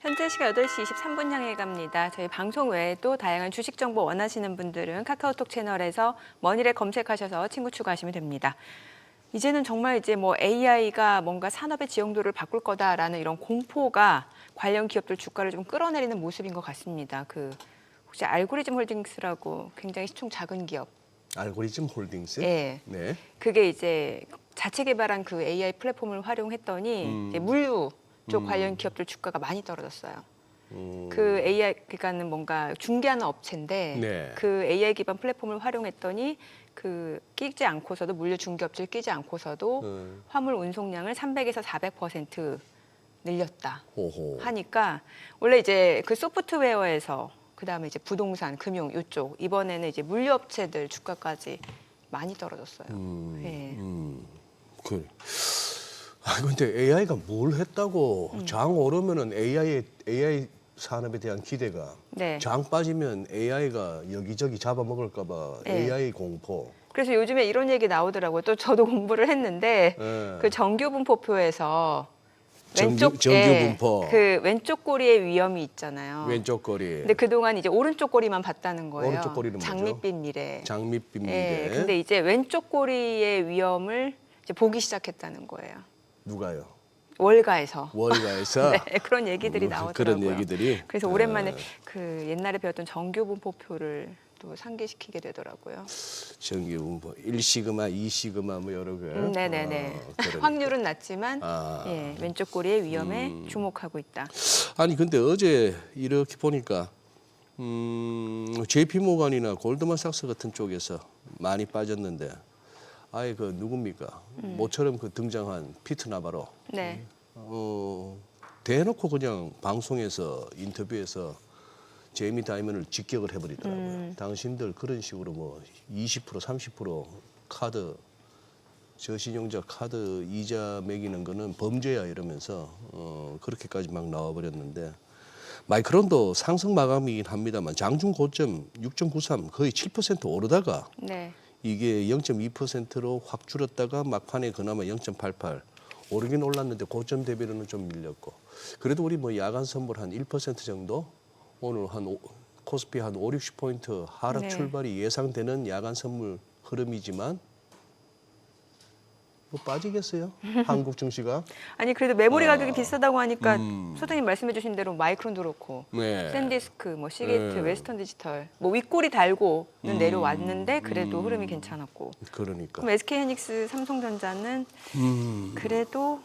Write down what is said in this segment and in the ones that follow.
현재 시각 8시 23분 향해 갑니다. 저희 방송 외에도 다양한 주식 정보 원하시는 분들은 카카오톡 채널에서 머니를 검색하셔서 친구 추가하시면 됩니다. 이제는 정말 이제 뭐 AI가 뭔가 산업의 지형도를 바꿀 거다라는 이런 공포가 관련 기업들 주가를 좀 끌어내리는 모습인 것 같습니다. 혹시 알고리즘 홀딩스라고 굉장히 시총 작은 기업. 알고리즘 홀딩스? 예. 네. 그게 이제 자체 개발한 그 AI 플랫폼을 활용했더니 이제 물류 쪽 관련 기업들 주가가 많이 떨어졌어요. 그 AI 그러니까는 뭔가 중개하는 업체인데 네. 그 AI 기반 플랫폼을 활용했더니 끼지 않고서도 물류 중개업체를 끼지 않고서도 화물 운송량을 300에서 400% 늘렸다 호호. 하니까 원래 이제 그 소프트웨어에서 그다음에 이제 부동산, 금융 이쪽 이번에는 이제 물류업체들 주가까지 많이 떨어졌어요. 예. 그래. 근데 AI가 뭘 했다고 장 오르면은 AI 산업에 대한 기대가 네. 장 빠지면 AI가 여기저기 잡아먹을까 봐 네. AI 공포. 그래서 요즘에 이런 얘기 나오더라고요. 또 저도 공부를 했는데 예. 그 정규분포표에서 정규 분포. 그 왼쪽 꼬리에 위험이 있잖아요. 왼쪽 거리. 근데 그동안 이제 오른쪽 꼬리만 봤다는 거예요. 오른쪽 꼬리는 뭐죠? 장밋빛 미래. 장밋빛 미래. 예. 근데 이제 왼쪽 꼬리의 위험을 이제 보기 시작했다는 거예요. 누가요? 월가에서. 월가에서 네, 그런 얘기들이 나오더라고요. 그런 얘기들이. 그래서 오랜만에 그 옛날에 배웠던 정규분포표를 또 상기시키게 되더라고요. 정규분포 1시그마, 2시그마 뭐 여러 개. 네네네. 그러니까. 확률은 낮지만 아. 예, 왼쪽 꼬리의 위험에 주목하고 있다. 아니 근데 어제 이렇게 보니까 JP모건이나 골드만삭스 같은 쪽에서 많이 빠졌는데 아예 그 누굽니까? 모처럼 그 등장한 피트 나바로 네. 대놓고 그냥 방송에서 인터뷰에서 제이미 다이먼을 직격을 해버리더라고요. 당신들 그런 식으로 뭐 20% 30% 카드 저신용자 카드 이자 매기는 거는 범죄야 이러면서 그렇게까지 막 나와버렸는데 마이크론도 상승 마감이긴 합니다만 장중 고점 6.93 거의 7% 오르다가 네. 이게 0.2%로 확 줄었다가 막판에 그나마 0.88 오르긴 올랐는데 고점 대비로는 좀 밀렸고 그래도 우리 뭐 야간 선물 한 1% 정도 오늘 코스피 한 5, 60포인트 하락 네. 출발이 예상되는 야간 선물 흐름이지만 뭐 빠지겠어요? 한국 증시가? 아니 그래도 메모리 가격이 비싸다고 하니까 음. 소장님 말씀해주신 대로 마이크론도 그렇고 네. 샌디스크, 뭐 시게이트, 네. 웨스턴 디지털, 뭐 윗꼬리 달고는 내려왔는데 그래도 흐름이 괜찮았고. 그러니까. 그럼 SK하이닉스, 삼성전자는 그래도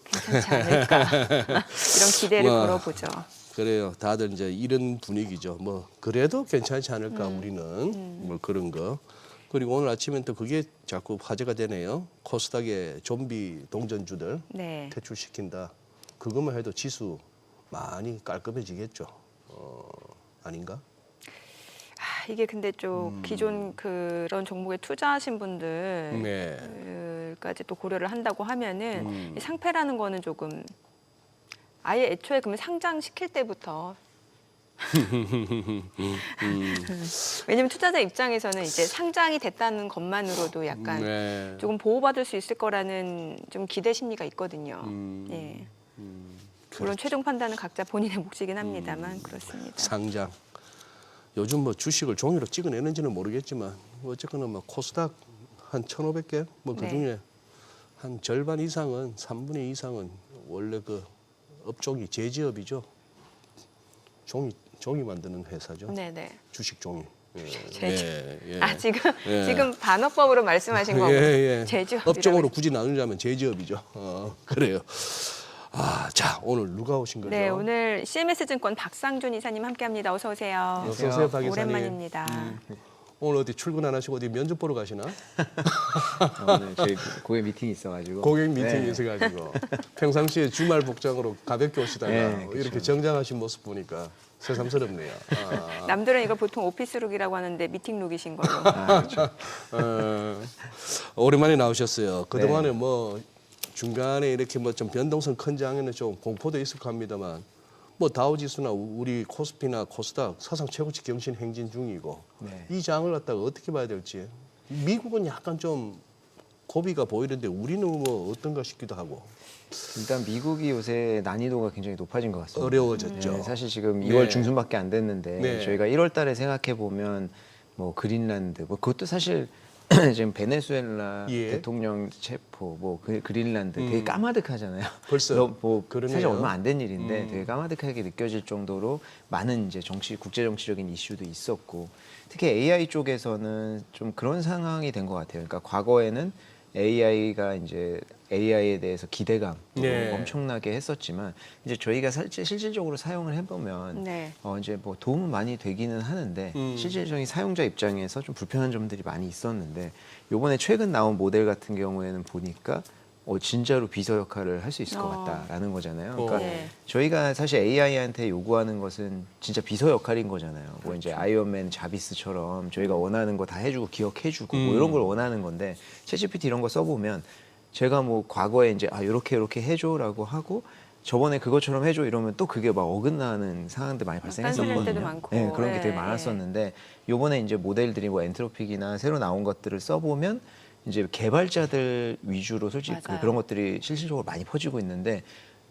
괜찮지 않을까 이런 기대를 와. 걸어보죠. 그래요. 다들 이제 이런 분위기죠. 뭐 그래도 괜찮지 않을까 우리는 뭐 그런 거. 그리고 오늘 아침엔 또 그게 자꾸 화제가 되네요. 코스닥의 좀비 동전주들 네. 퇴출시킨다. 그것만 해도 지수 많이 깔끔해지겠죠. 아닌가? 이게 근데 좀 기존 그런 종목에 투자하신 네. 분들까지 또 고려를 한다고 하면은 이 상패라는 거는 조금 아예 애초에 그러면 상장시킬 때부터 왜냐면 투자자 입장에서는 이제 상장이 됐다는 것만으로도 약간 네. 조금 보호받을 수 있을 거라는 좀 기대 심리가 있거든요. 예. 물론 최종 판단은 각자 본인의 몫이긴 합니다만 그렇습니다. 상장. 요즘 뭐 주식을 종이로 찍어내는지는 모르겠지만 어쨌거나 뭐 코스닥 한 1,500개 뭐 네. 그중에 한 절반 이상은 3분의 2 이상은 원래 그 업종이 제지업이죠. 종이 만드는 회사죠. 네네. 주식 종이. 예. 제조. 예. 아 지금 예. 지금 반어법으로 말씀하신 거고 제조업이라고 업종으로 굳이 나누자면 제지업이죠. 그래요. 자 오늘 누가 오신 거죠? 네, 오늘 CMS증권 박상준 이사님 함께합니다. 어서 오세요. 어서 오세요, 박 이사님. 오랜만입니다. 오늘 어디 출근 안 하시고 어디 면접 보러 가시나? 오늘 저희 고객 미팅이 있어가지고. 고객 미팅이 네. 있어가지고 평상시에 주말 복장으로 가볍게 오시다가 네, 이렇게 그렇죠. 정장하신 모습 보니까 새삼스럽네요. 남들은 이거 보통 오피스룩이라고 하는데 미팅룩이신 걸로. 그렇죠. 오랜만에 나오셨어요. 그동안에 네. 뭐 중간에 이렇게 뭐 좀 변동성 큰 장에는 좀 공포도 있을 겁니다만 뭐 다우지수나 우리 코스피나 코스닥 사상 최고치 경신 행진 중이고 네. 이 장을 갖다가 어떻게 봐야 될지 미국은 약간 좀 고비가 보이는데 우리는 뭐 어떤가 싶기도 하고 일단 미국이 요새 난이도가 굉장히 높아진 것 같습니다. 어려워졌죠. 네, 사실 지금 네. 2월 중순밖에 안 됐는데 네. 저희가 1월 달에 생각해 보면 뭐 그린란드 뭐 그것도 사실 지금 베네수엘라 예. 대통령 체포 뭐 그린란드 되게 까마득하잖아요. 벌써 뭐 그러네요. 사실 얼마 안 된 일인데 되게 까마득하게 느껴질 정도로 많은 이제 국제 정치적인 이슈도 있었고 특히 AI 쪽에서는 좀 그런 상황이 된 것 같아요. 그러니까 과거에는 AI가 이제 AI에 대해서 기대감 네. 엄청나게 했었지만 이제 저희가 실질적으로 사용을 해보면 네. 이제 뭐 도움은 많이 되기는 하는데 실질적인 사용자 입장에서 좀 불편한 점들이 많이 있었는데 요번에 최근 나온 모델 같은 경우에는 보니까 진짜로 비서 역할을 할 수 있을 것 같다라는 거잖아요. 그러니까 네. 저희가 사실 AI한테 요구하는 것은 진짜 비서 역할인 거잖아요. 뭐 이제 아이언맨 자비스처럼 저희가 원하는 거 다 해주고 기억해주고 뭐 이런 걸 원하는 건데 챗GPT 이런 거 써보면 제가 뭐 과거에 이제 요렇게 해줘라고 하고 저번에 그것처럼 해줘 이러면 또 그게 막 어긋나는 상황들 많이 딴소리 할 발생했었거든요. 때도 많고. 네, 그런 게 예, 되게 예. 많았었는데 요번에 이제 모델들이 뭐 엔트로픽이나 새로 나온 것들을 써보면 이제 개발자들 위주로 솔직히 맞아요. 그런 것들이 실질적으로 많이 퍼지고 있는데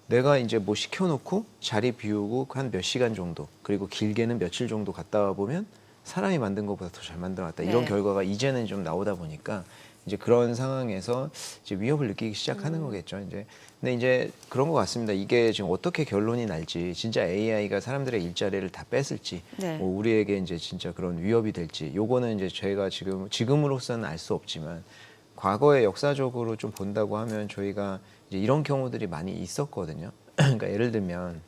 내가 이제 뭐 시켜놓고 자리 비우고 한 몇 시간 정도 그리고 길게는 며칠 정도 갔다 와 보면 사람이 만든 것보다 더 잘 만들어놨다 이런 네. 결과가 이제는 좀 나오다 보니까 이제 그런 상황에서 이제 위협을 느끼기 시작하는 거겠죠. 이제 근데 이제 그런 것 같습니다. 이게 지금 어떻게 결론이 날지 진짜 AI가 사람들의 일자리를 다 뺏을지 네. 뭐 우리에게 이제 진짜 그런 위협이 될지 요거는 이제 저희가 지금으로서는 알 수 없지만 과거에 역사적으로 좀 본다고 하면 저희가 이제 이런 경우들이 많이 있었거든요. 그러니까 예를 들면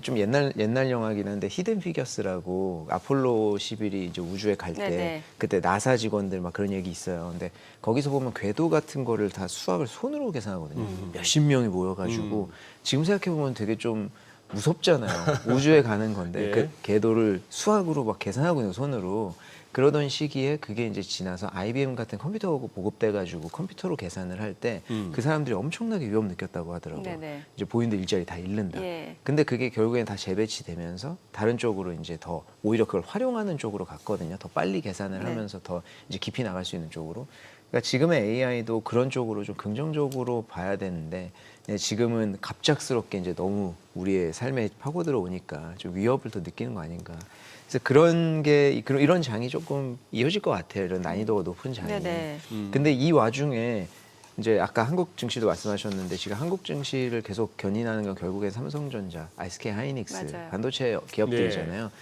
좀 옛날 영화긴 한데 히든 피겨스라고 아폴로 11이 이제 우주에 갈 때 네네. 그때 나사 직원들 막 그런 얘기 있어요. 근데 거기서 보면 궤도 같은 거를 다 수학을 손으로 계산하거든요. 몇십 명이 모여가지고 지금 생각해 보면 되게 좀 무섭잖아요. 우주에 가는 건데 예. 그 궤도를 수학으로 막 계산하고 있는 손으로. 그러던 시기에 그게 이제 지나서 IBM 같은 컴퓨터가 보급돼가지고 컴퓨터로 계산을 할 때 그 사람들이 엄청나게 위험 느꼈다고 하더라고요. 네네. 이제 본인들 일자리 다 잃는다. 예. 근데 그게 결국엔 다 재배치되면서 다른 쪽으로 이제 더 오히려 그걸 활용하는 쪽으로 갔거든요. 더 빨리 계산을 네. 하면서 더 이제 깊이 나갈 수 있는 쪽으로. 그러니까 지금의 AI도 그런 쪽으로 좀 긍정적으로 봐야 되는데 지금은 갑작스럽게 이제 너무 우리의 삶에 파고들어 오니까 좀 위협을 더 느끼는 거 아닌가. 그래서 이런 장이 조금 이어질 것 같아요. 이런 난이도가 높은 장이. 네네. 근데 이 와중에 이제 아까 한국 증시도 말씀하셨는데 지금 한국 증시를 계속 견인하는 건 결국엔 삼성전자, SK 하이닉스 맞아요. 반도체 기업들이잖아요.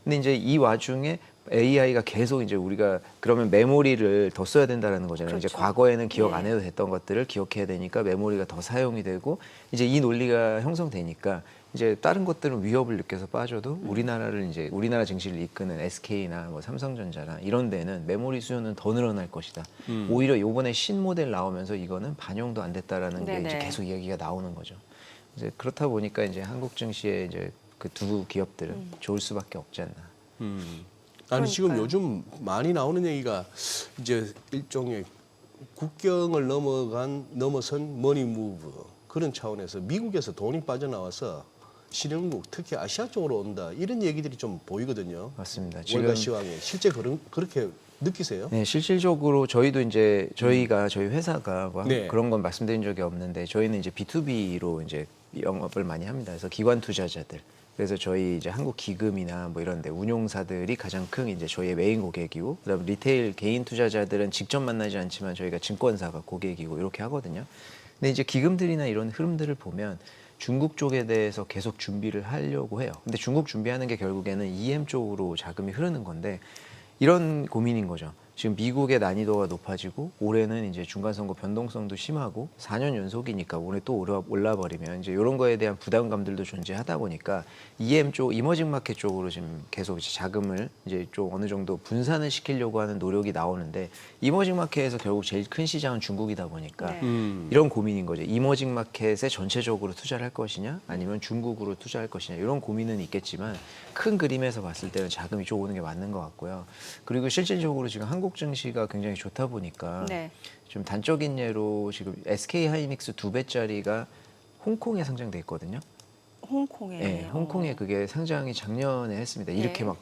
근데 이제 이 와중에 AI가 계속 이제 우리가 그러면 메모리를 더 써야 된다라는 거잖아요. 이제 그렇죠. 과거에는 기억 안 네. 해도 됐던 것들을 기억해야 되니까 메모리가 더 사용이 되고 이제 이 논리가 형성되니까 이제 다른 것들은 위협을 느껴서 빠져도 우리나라를 이제 우리나라 증시를 이끄는 SK나 뭐 삼성전자나 이런 데는 메모리 수요는 더 늘어날 것이다. 오히려 요번에 신모델 나오면서 이거는 반영도 안 됐다라는 게 이제 네네. 계속 이야기가 나오는 거죠. 이제 그렇다 보니까 이제 한국 증시에 이제 그 두 기업들은 좋을 수밖에 없지 않나. 아니 지금 그러니까요. 요즘 많이 나오는 얘기가 이제 일종의 국경을 넘어선 머니 무브 그런 차원에서 미국에서 돈이 빠져나와서 신흥국 특히 아시아 쪽으로 온다 이런 얘기들이 좀 보이거든요. 맞습니다. 월가 시황에 실제 그렇게 느끼세요? 네, 실질적으로 저희도 이제 저희 회사가 뭐 네. 그런 건 말씀드린 적이 없는데 저희는 이제 B2B로 이제 영업을 많이 합니다. 그래서 기관 투자자들. 그래서 저희 이제 한국 기금이나 뭐 이런데 운용사들이 가장 큰 이제 저희의 메인 고객이고 그다음 리테일 개인 투자자들은 직접 만나지 않지만 저희가 증권사가 고객이고 이렇게 하거든요. 근데 이제 기금들이나 이런 흐름들을 보면 중국 쪽에 대해서 계속 준비를 하려고 해요. 근데 중국 준비하는 게 결국에는 EM 쪽으로 자금이 흐르는 건데 이런 고민인 거죠. 지금 미국의 난이도가 높아지고 올해는 이제 중간선거 변동성도 심하고 4년 연속이니까 올해 또 올라버리면 이제 이런 거에 대한 부담감들도 존재하다 보니까 EM 쪽 이머징 마켓 쪽으로 지금 계속 이제 자금을 이제 좀 어느 정도 분산을 시키려고 하는 노력이 나오는데 이머징 마켓에서 결국 제일 큰 시장은 중국이다 보니까 네. 이런 고민인 거죠. 이머징 마켓에 전체적으로 투자를 할 것이냐 아니면 중국으로 투자할 것이냐 이런 고민은 있겠지만 큰 그림에서 봤을 때는 자금이 좀 오는 게 맞는 것 같고요. 그리고 실질적으로 지금 한국 증시가 굉장히 좋다 보니까 네. 좀 단적인 예로 지금 SK 하이닉스 2배짜리가 홍콩에 상장돼 있거든요. 홍콩에. 네, 홍콩에 그게 상장이 작년에 했습니다. 네. 이렇게 막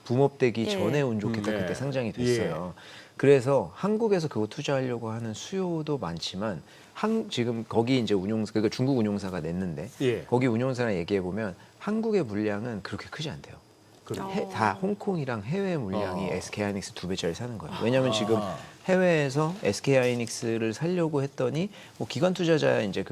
붐업되기 예. 전에 운 좋겠다 네. 그때 상장이 됐어요. 그래서 한국에서 그거 투자하려고 하는 수요도 많지만 지금 거기 이제 그러니까 중국 운용사가 냈는데 예. 거기 운용사랑 얘기해 보면 한국의 물량은 그렇게 크지 않대요. 그래요. 다 홍콩이랑 해외 물량이 어. SK하이닉스 2배짜리 사는 거예요. 왜냐하면 지금 해외에서 SK하이닉스를 살려고 했더니 뭐 기관 투자자 이제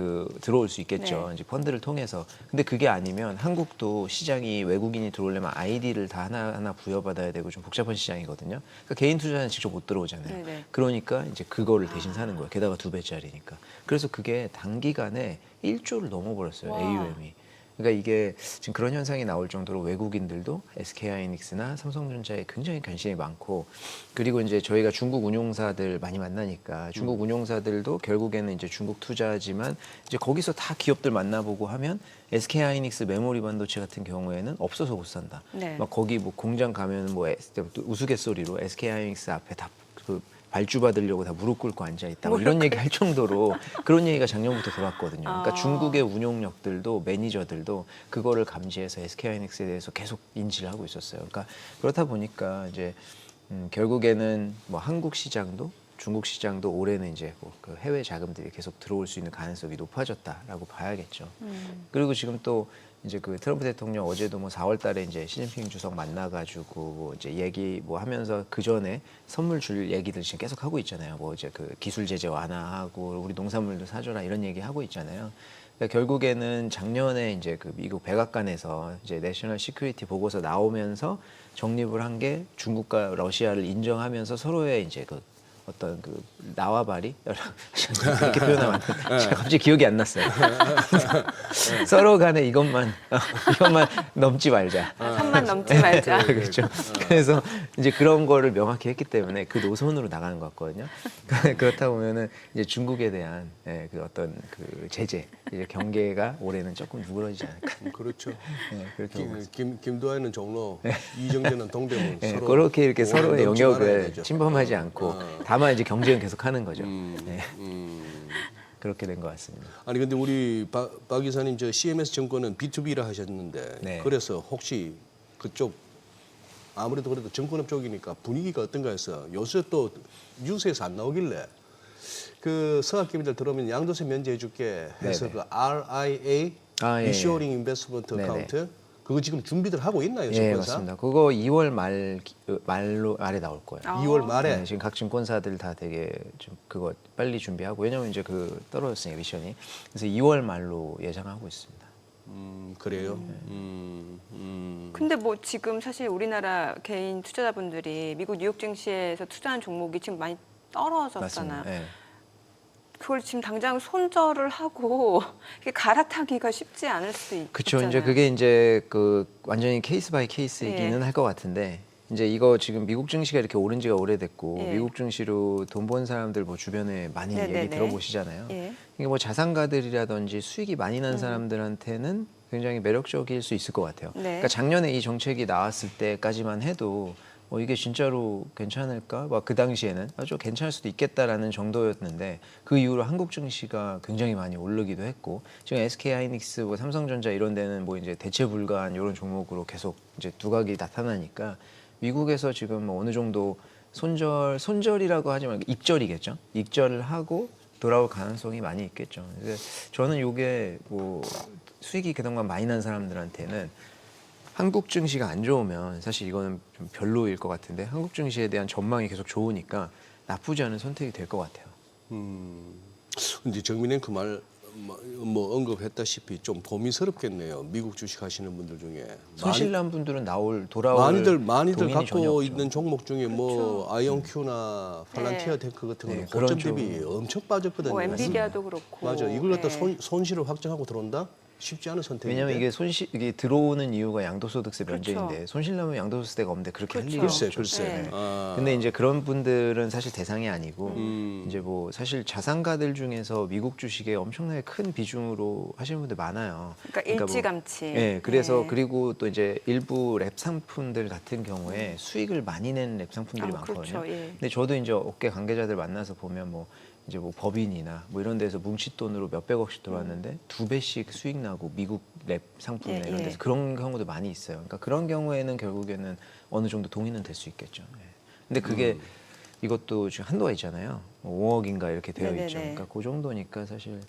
들어올 수 있겠죠. 네. 이제 펀드를 통해서. 근데 그게 아니면 한국도 시장이 외국인이 들어오려면 아이디를 다 하나하나 부여받아야 되고 좀 복잡한 시장이거든요. 그러니까 개인 투자자는 직접 못 들어오잖아요. 네네. 그러니까 이제 그거를 대신 사는 거예요. 게다가 2배짜리니까. 그래서 그게 단기간에 1조를 넘어버렸어요. 와. AUM이. 그러니까 이게 지금 그런 현상이 나올 정도로 외국인들도 SK하이닉스나 삼성전자에 굉장히 관심이 많고, 그리고 이제 저희가 중국 운용사들 많이 만나니까 중국 운용사들도 결국에는 이제 중국 투자지만 이제 거기서 다 기업들 만나보고 하면 SK하이닉스 메모리 반도체 같은 경우에는 없어서 못 산다. 네. 막 거기 뭐 공장 가면 뭐 우스갯소리로 SK하이닉스 앞에 다 발주 받으려고 다 무릎 꿇고 앉아 있다. 뭐 이런 얘기 할 정도로 그런 얘기가 작년부터 돌았거든요. 그러니까 아. 중국의 운용력들도 매니저들도 그거를 감지해서 SK하이닉스에 대해서 계속 인지를 하고 있었어요. 그러니까 그렇다 보니까 이제 결국에는 뭐 한국 시장도 중국 시장도 올해는 이제 그 해외 자금들이 계속 들어올 수 있는 가능성이 높아졌다라고 봐야겠죠. 그리고 지금 또 이제 그 트럼프 대통령 어제도 뭐 4월 달에 이제 시진핑 주석 만나가지고 뭐 이제 얘기 뭐 하면서 그 전에 선물 줄 얘기들 지금 계속 하고 있잖아요. 뭐 이제 그 기술 제재 완화하고 우리 농산물도 사줘라 이런 얘기 하고 있잖아요. 그러니까 결국에는 작년에 이제 그 미국 백악관에서 이제 내셔널 시큐리티 보고서 나오면서 정립을 한 게 중국과 러시아를 인정하면서 서로의 이제 그 어떤 그 나와바리 이렇게 표현하면 제가 갑자기 기억이 안 났어요. 서로 간에 이것만 넘지 말자. 선만 넘지 말자. 그렇죠. 그래서 이제 그런 거를 명확히 했기 때문에 그 노선으로 나가는 것 같거든요. 그렇다 보면은 이제 중국에 대한 그 어떤 그 제재, 이제 경계가 올해는 조금 누그러지지 않을까. 그렇죠. 그렇게 보고 있습니다. 김도하는 종로, 이정재는 동대문. 네, 서로 그렇게 이렇게 서로의 넘지 말아야 영역을 되죠. 침범하지 않고 다만 이제 경쟁은 계속 하는 거죠. 네. 그렇게 된 것 같습니다. 아니 근데 우리 박 이사님 저 CMS 증권은 B2B라 하셨는데 네. 그래서 혹시 그쪽 아무래도 그래도 증권업 쪽이니까 분위기가 어떤가 해서 요새 또 뉴스에서 안 나오길래 그 서학기민들 들어오면 양도세 면제해줄게 해서 네네. 그 RIA 아, 예, 예. Insuring Investment 네네. Account 그거 지금 준비들 하고 있나요, 예, 증권사? 맞습니다. 그거 2월 말에 나올 거예요. 아. 2월 말에 네, 지금 각 증권사들 다 되게 좀 그거 빨리 준비하고, 왜냐면 이제 그 떨어졌으니까 미션이. 그래서 2월 말로 예상하고 있습니다. 그래요. 근데 뭐 지금 사실 우리나라 개인 투자자분들이 미국 뉴욕 증시에서 투자한 종목이 지금 많이 떨어졌잖아요. 맞습니다. 예. 그걸 지금 당장 손절을 하고 이게 갈아타기가 쉽지 않을 수도 있잖아요. 그렇죠. 이제 그게 이제 그 완전히 케이스 바이 케이스이기는 예. 할 것 같은데, 이제 이거 지금 미국 증시가 이렇게 오른 지가 오래됐고 예. 미국 증시로 돈 번 사람들 뭐 주변에 많이 네네네. 얘기 들어보시잖아요. 예. 이게 뭐 자산가들이라든지 수익이 많이 난 사람들한테는 굉장히 매력적일 수 있을 것 같아요. 네. 그러니까 작년에 이 정책이 나왔을 때까지만 해도 이게 진짜로 괜찮을까? 막 그 당시에는 아주 괜찮을 수도 있겠다라는 정도였는데, 그 이후로 한국 증시가 굉장히 많이 오르기도 했고, 지금 SK하이닉스, 뭐 삼성전자 이런 데는 뭐 이제 대체 불가한 이런 종목으로 계속 이제 두각이 나타나니까 미국에서 지금 뭐 어느 정도 손절이라고 하지 말고 입절이겠죠. 입절을 하고 돌아올 가능성이 많이 있겠죠. 그래서 저는 이게 뭐 수익이 그동안 많이 난 사람들한테는 한국 증시가 안 좋으면 사실 이거는 좀 별로일 것 같은데, 한국 증시에 대한 전망이 계속 좋으니까 나쁘지 않은 선택이 될 것 같아요. 근데 정민행 그 말 뭐 언급했다시피 좀 고민스럽겠네요. 미국 주식 하시는 분들 중에 손실난 분들은 돌아올 많이들 동인이 전혀 갖고 없죠. 있는 종목 중에 뭐 아이언큐나 팔란티아 네. 테크 같은 네, 거는 그런 고점 대비 엄청 빠졌거든요. 뭐 엔비디아도 그렇고. 맞아. 이걸 갖다 예. 손실을 확정하고 들어온다? 쉽지 않은 선택인데. 왜냐면 이게 들어오는 이유가 양도소득세 그렇죠. 면제인데, 손실나면 양도소득세가 없는데 그렇게 할 그렇죠. 일이 글쎄, 없죠. 글쎄. 네. 근데 이제 그런 분들은 사실 대상이 아니고 음. 이제 뭐 사실 자산가들 중에서 미국 주식에 엄청나게 큰 비중으로 하시는 분들 많아요. 그러니까 일찌감치. 예, 그래서 예. 그리고 또 이제 일부 랩 상품들 같은 경우에 수익을 많이 내는 랩 상품들이 아, 많거든요. 그렇죠. 예. 근데 저도 이제 업계 관계자들 만나서 보면 뭐 이제 뭐 법인이나 뭐 이런 데서 뭉칫돈으로 몇백억씩 들어왔는데 2배씩 수익 나고 미국 랩 상품이나 예, 이런 예. 데서 그런 경우도 많이 있어요. 그러니까 그런 경우에는 결국에는 어느 정도 동의는 될 수 있겠죠. 예. 근데 그게 이것도 지금 한도가 있잖아요. 뭐 5억인가 이렇게 되어 네네네. 있죠. 그러니까 그 정도니까 사실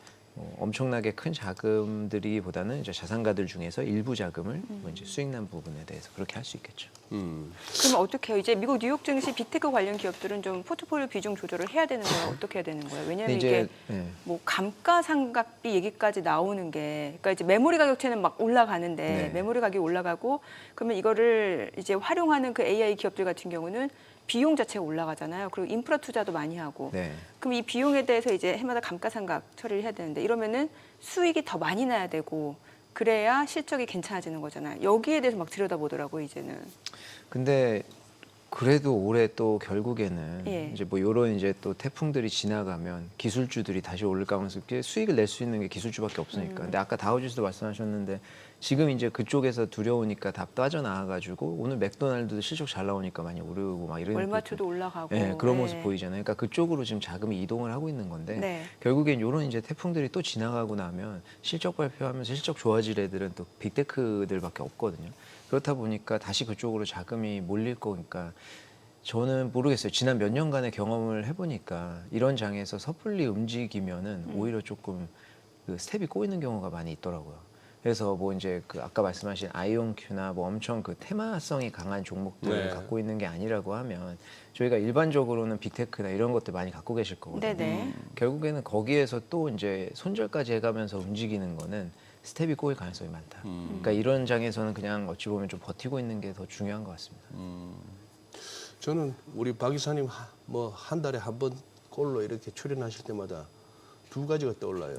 엄청나게 큰 자금들이보다는 이제 자산가들 중에서 일부 자금을 뭐 이제 수익 난 부분에 대해서 그렇게 할 수 있겠죠. 그럼 어떻게 해요? 이제 미국 뉴욕 증시 빅테크 관련 기업들은 좀 포트폴리오 비중 조절을 해야 되는 거예요? 어떻게 해야 되는 거예요? 왜냐하면 근데 이게 이제 뭐 감가상각비 얘기까지 나오는 게, 그러니까 이제 메모리 가격체는 막 올라가는데 네. 메모리 가격이 올라가고 그러면 이거를 이제 활용하는 그 AI 기업들 같은 경우는 비용 자체가 올라가잖아요. 그리고 인프라 투자도 많이 하고. 네. 그럼 이 비용에 대해서 이제 해마다 감가상각 처리를 해야 되는데 이러면은 수익이 더 많이 나야 되고 그래야 실적이 괜찮아지는 거잖아요. 여기에 대해서 막 들여다보더라고요, 이제는. 근데 그래도 올해 또 결국에는 예. 이제 뭐 요런 이제 또 태풍들이 지나가면 기술주들이 다시 오를 가능성이 있게 수익을 낼 수 있는 게 기술주밖에 없으니까. 근데 아까 다우지수도 말씀하셨는데 지금 이제 그쪽에서 두려우니까 다 빠져나와가지고 오늘 맥도날드도 실적 잘 나오니까 많이 오르고 막 이런 월마초도 올라가고. 예, 그런 네. 모습 보이잖아요. 그러니까 그쪽으로 지금 자금이 이동을 하고 있는 건데 네. 결국엔 이런 이제 태풍들이 또 지나가고 나면 실적 발표하면서 실적 좋아질 애들은 또 빅테크들밖에 없거든요. 그렇다 보니까 다시 그쪽으로 자금이 몰릴 거니까 저는 모르겠어요. 지난 몇 년간의 경험을 해보니까 이런 장에서 섣불리 움직이면은 오히려 조금 그 스텝이 꼬이는 경우가 많이 있더라고요. 그래서 뭐 이제 그 아까 말씀하신 아이온큐나 뭐 엄청 그 테마성이 강한 종목들을 네. 갖고 있는 게 아니라고 하면 저희가 일반적으로는 빅테크나 이런 것들 많이 갖고 계실 거거든요. 네네. 결국에는 거기에서 또 이제 손절까지 해가면서 움직이는 거는 스텝이 꼬일 가능성이 많다. 그러니까 이런 장에서는 그냥 어찌 보면 좀 버티고 있는 게 더 중요한 것 같습니다. 저는 우리 박 이사님 뭐 한 달에 한 번 꼴로 이렇게 출연하실 때마다 두 가지가 떠올라요.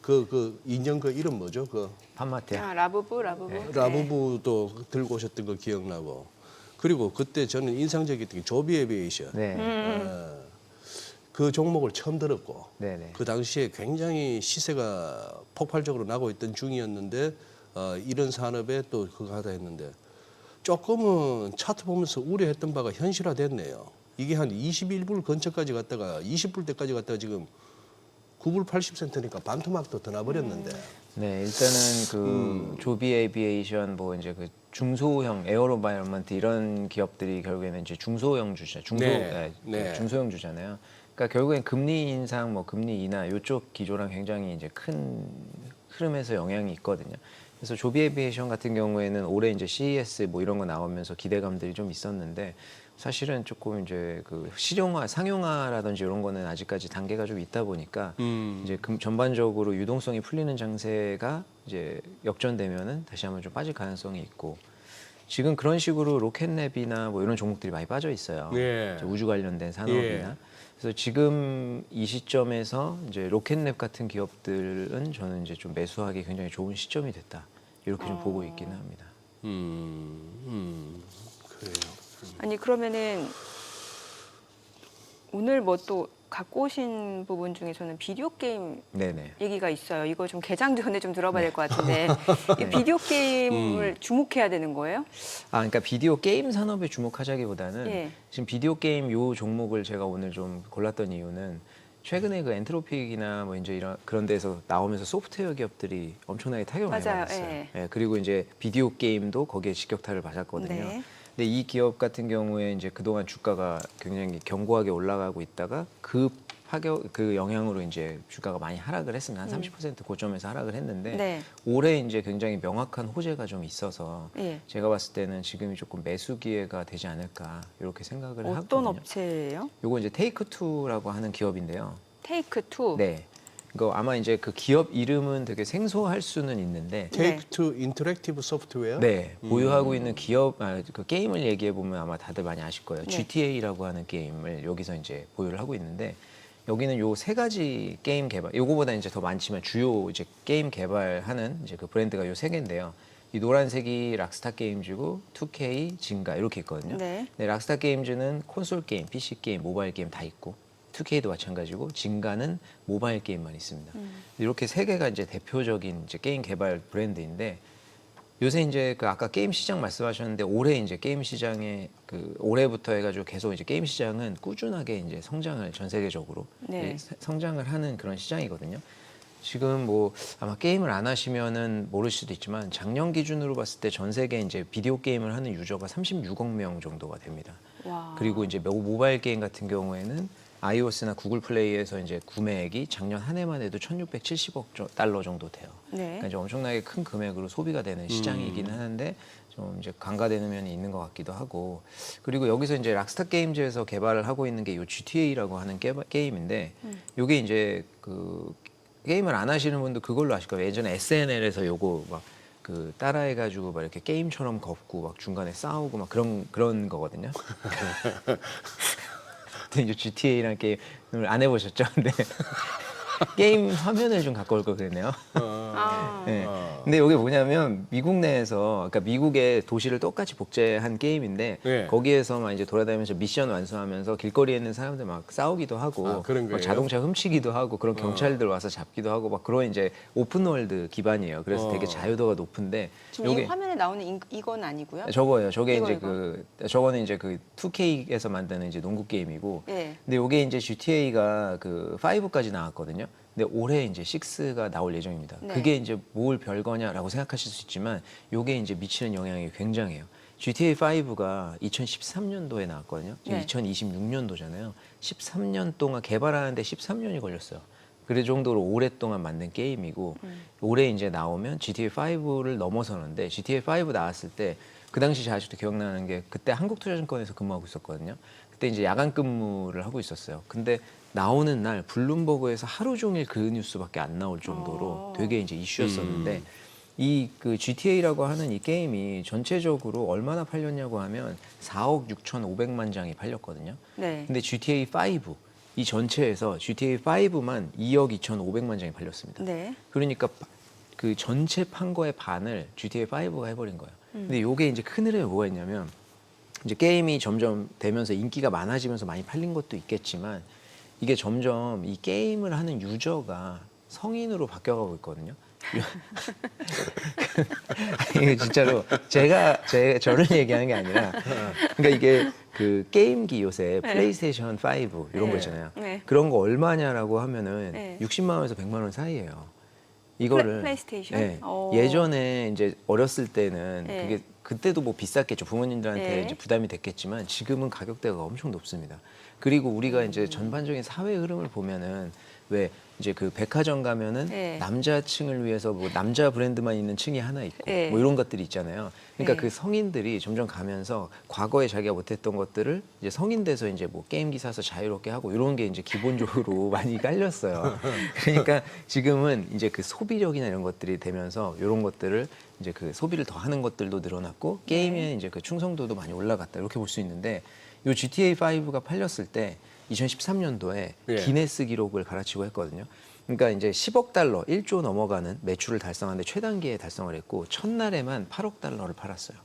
그 인형 그 이름 뭐죠? 그 판마테야. 아, 라부부. 라부부도 들고 오셨던 거 기억나고. 그리고 그때 저는 인상적이었던 게 조비 에비에이션. 네. 그 종목을 처음 들었고 네네. 그 당시에 굉장히 시세가 폭발적으로 나고 있던 중이었는데 이런 산업에 또 그거 하다 했는데 조금은 차트 보면서 우려했던 바가 현실화됐네요. 이게 한 21불 근처까지 갔다가 20불 때까지 갔다가 지금 9불 80센트니까 반토막도 더 나버렸는데. 네, 일단은 그 조비 에비에이션 뭐 이제 그 중소형 에어로바이러먼트 이런 기업들이 결국에는 이제 중소형 주자, 네. 중소형 주잖아요. 그러니까 결국엔 금리 인상, 뭐 금리 인하 이쪽 기조랑 굉장히 이제 큰 흐름에서 영향이 있거든요. 그래서 조비 에비에이션 같은 경우에는 올해 이제 CES 뭐 이런 거 나오면서 기대감들이 좀 있었는데 사실은 조금 이제 그 실용화, 상용화라든지 이런 거는 아직까지 단계가 좀 있다 보니까 이제 전반적으로 유동성이 풀리는 장세가 이제 역전되면은 다시 한번 좀 빠질 가능성이 있고 지금 그런 식으로 로켓랩이나 뭐 이런 종목들이 많이 빠져 있어요. 네. 이제 우주 관련된 산업이나. 예. 그래서 지금 이 시점에서 이제 로켓랩 같은 기업들은 저는 이제 좀 매수하기 굉장히 좋은 시점이 됐다. 이렇게 좀 보고 있기는 합니다. 그래요. 아니 그러면은 오늘 뭐 또 갖고 오신 부분 중에서는 비디오 게임 네네. 얘기가 있어요. 이거 좀 개장 전에 좀 들어봐야 될 것 같은데 이 비디오 게임을 주목해야 되는 거예요? 아, 그러니까 비디오 게임 산업에 주목하자기보다는 예. 지금 비디오 게임 요 종목을 제가 오늘 좀 골랐던 이유는 최근에 그 엔트로픽이나 뭐 이제 이런 그런 데서 나오면서 소프트웨어 기업들이 엄청나게 타격을 많이 맞아요. 받았어요. 예. 예, 그리고 이제 비디오 게임도 거기에 직격탄을 맞았거든요. 네. 근데 이 기업 같은 경우에 이제 그동안 주가가 굉장히 견고하게 올라가고 있다가 그 영향으로 이제 주가가 많이 하락을 했습니다. 한 30% 고점에서 하락을 했는데 네. 올해 이제 굉장히 명확한 호재가 좀 있어서 예. 제가 봤을 때는 지금이 조금 매수 기회가 되지 않을까 이렇게 생각을 어떤 하거든요. 업체예요? 요거 이제 테이크2라고 하는 기업인데요. 테이크 투. 네. 이거 아마 이제 그 기업 이름은 되게 생소할 수는 있는데 테이크 투 인터랙티브 소프트웨어. 네, 보유하고 있는 기업, 그 게임을 얘기해 보면 아마 다들 많이 아실 거예요. 네. GTA라고 하는 게임을 여기서 이제 보유를 하고 있는데 여기는 요 세 가지 게임 개발, 요거보다 이제 더 많지만 주요 이제 게임 개발하는 이제 그 브랜드가 요 세 개인데요. 이 노란색이 락스타 게임즈고 2K, 진가 이렇게 있거든요. 네. 네, 락스타 게임즈는 콘솔 게임, PC 게임, 모바일 게임 다 있고 2K도 마찬가지고 진가는 모바일 게임만 있습니다. 이렇게 세 개가 이제 대표적인 이제 게임 개발 브랜드인데 요새 이제 그 아까 게임 시장 말씀하셨는데 올해 이제 게임 시장에 그 올해부터 해가지고 계속 이제 게임 시장은 꾸준하게 이제 성장을 전 세계적으로 네. 성장을 하는 그런 시장이거든요. 지금 뭐 아마 게임을 안 하시면은 모르실 수도 있지만 작년 기준으로 봤을 때 전 세계 이제 비디오 게임을 하는 유저가 36억 명 정도가 됩니다. 와. 그리고 이제 모바일 게임 같은 경우에는 iOS나 구글 플레이에서 이제 구매액이 작년 한 해만 해도 1,670억 달러 정도 돼요. 네. 그러니까 이제 엄청나게 큰 금액으로 소비가 되는 시장이긴 하는데 좀 이제 간과되는 면이 있는 것 같기도 하고, 그리고 여기서 이제 락스타 게임즈에서 개발을 하고 있는 게 요 GTA라고 하는 게임인데, 요게 이제 그 게임을 안 하시는 분도 그걸로 아실 거예요. 예전에 SNL에서 요거 막 그 따라해가지고 막 이렇게 게임처럼 걷고 막 중간에 싸우고 막 그런 거거든요. 이제 GTA라는 게임을 안 해보셨죠? 근데 게임 화면을 좀 갖고 올 걸 그랬네요. 아. 네. 근데 이게 뭐냐면 미국 내에서, 그러니까 미국의 도시를 똑같이 복제한 게임인데 네. 거기에서만 이제 돌아다니면서 미션 완수하면서 길거리에 있는 사람들 막 싸우기도 하고 아, 그런 막 거예요? 자동차 훔치기도 하고 그런 경찰들 와서 잡기도 하고 막 그런 이제 오픈월드 기반이에요. 그래서 되게 자유도가 높은데 지금 이 화면에 나오는 이건 아니고요? 저거예요. 저게 이거, 이제 이거? 저거는 이제 그 2K에서 만드는 이제 농구 게임이고. 네. 근데 요게 이제 GTA가 그 5까지 나왔거든요. 근데 올해 이제 6가 나올 예정입니다. 네. 그게 이제 뭘 별거냐라고 생각하실 수 있지만 요게 이제 미치는 영향이 굉장해요. GTA 5가 2013년도에 나왔거든요. 지금 네. 2026년도잖아요. 13년 동안 개발하는데 13년이 걸렸어요. 그 정도로 오랫동안 만든 게임이고 올해 이제 나오면 GTA 5를 넘어서는데, GTA 5 나왔을 때 그 당시 제가 아직도 기억나는 게 그때 한국투자증권에서 근무하고 있었거든요. 그때 이제 야간 근무를 하고 있었어요. 근데 나오는 날 블룸버그에서 하루 종일 그 뉴스밖에 안 나올 정도로 되게 이제 이슈였었는데, 이 그 GTA라고 하는 이 게임이 전체적으로 얼마나 팔렸냐고 하면 4억 6,500만 장이 팔렸거든요. 네. 근데 GTA 5 이 전체에서 GTA 5만 2억 2,500만 장이 팔렸습니다. 네. 그러니까 그 전체 판 거의 반을 GTA 5가 해버린 거예요. 근데 요게 이제 큰 흐름이 뭐가 있냐면, 이제 게임이 점점 되면서 인기가 많아지면서 많이 팔린 것도 있겠지만 이게 점점 이 게임을 하는 유저가 성인으로 바뀌어가고 있거든요. 이게 진짜로 저를 얘기하는 게 아니라, 그러니까 이게 그 게임기 요새 플레이스테이션 5 이런 거 있잖아요. 네. 그런 거 얼마냐라고 하면은 네. 60만 원에서 100만 원 사이예요. 이거를 플레이스테이션? 네. 오. 예전에 이제 어렸을 때는 네. 그게 그때도 뭐 비쌌겠죠. 부모님들한테 네. 이제 부담이 됐겠지만 지금은 가격대가 엄청 높습니다. 그리고 우리가 이제 전반적인 사회 흐름을 보면은 왜 이제 그 백화점 가면은 네. 남자층을 위해서 뭐 남자 브랜드만 있는 층이 하나 있고 네. 뭐 이런 것들이 있잖아요. 그러니까 네. 그 성인들이 점점 가면서 과거에 자기가 못했던 것들을 이제 성인 돼서 이제 뭐 게임기 사서 자유롭게 하고 이런 게 이제 기본적으로 많이 깔렸어요. 그러니까 지금은 이제 그 소비력이나 이런 것들이 되면서 이런 것들을 이제 그 소비를 더 하는 것들도 늘어났고 게임에 이제 그 충성도도 많이 올라갔다, 이렇게 볼 수 있는데, 요 GTA 5가 팔렸을 때 2013년도에 예. 기네스 기록을 갈아치고 했거든요. 그러니까 이제 10억 달러, 1조 넘어가는 매출을 달성하는데 최단기에 달성을 했고 첫날에만 8억 달러를 팔았어요.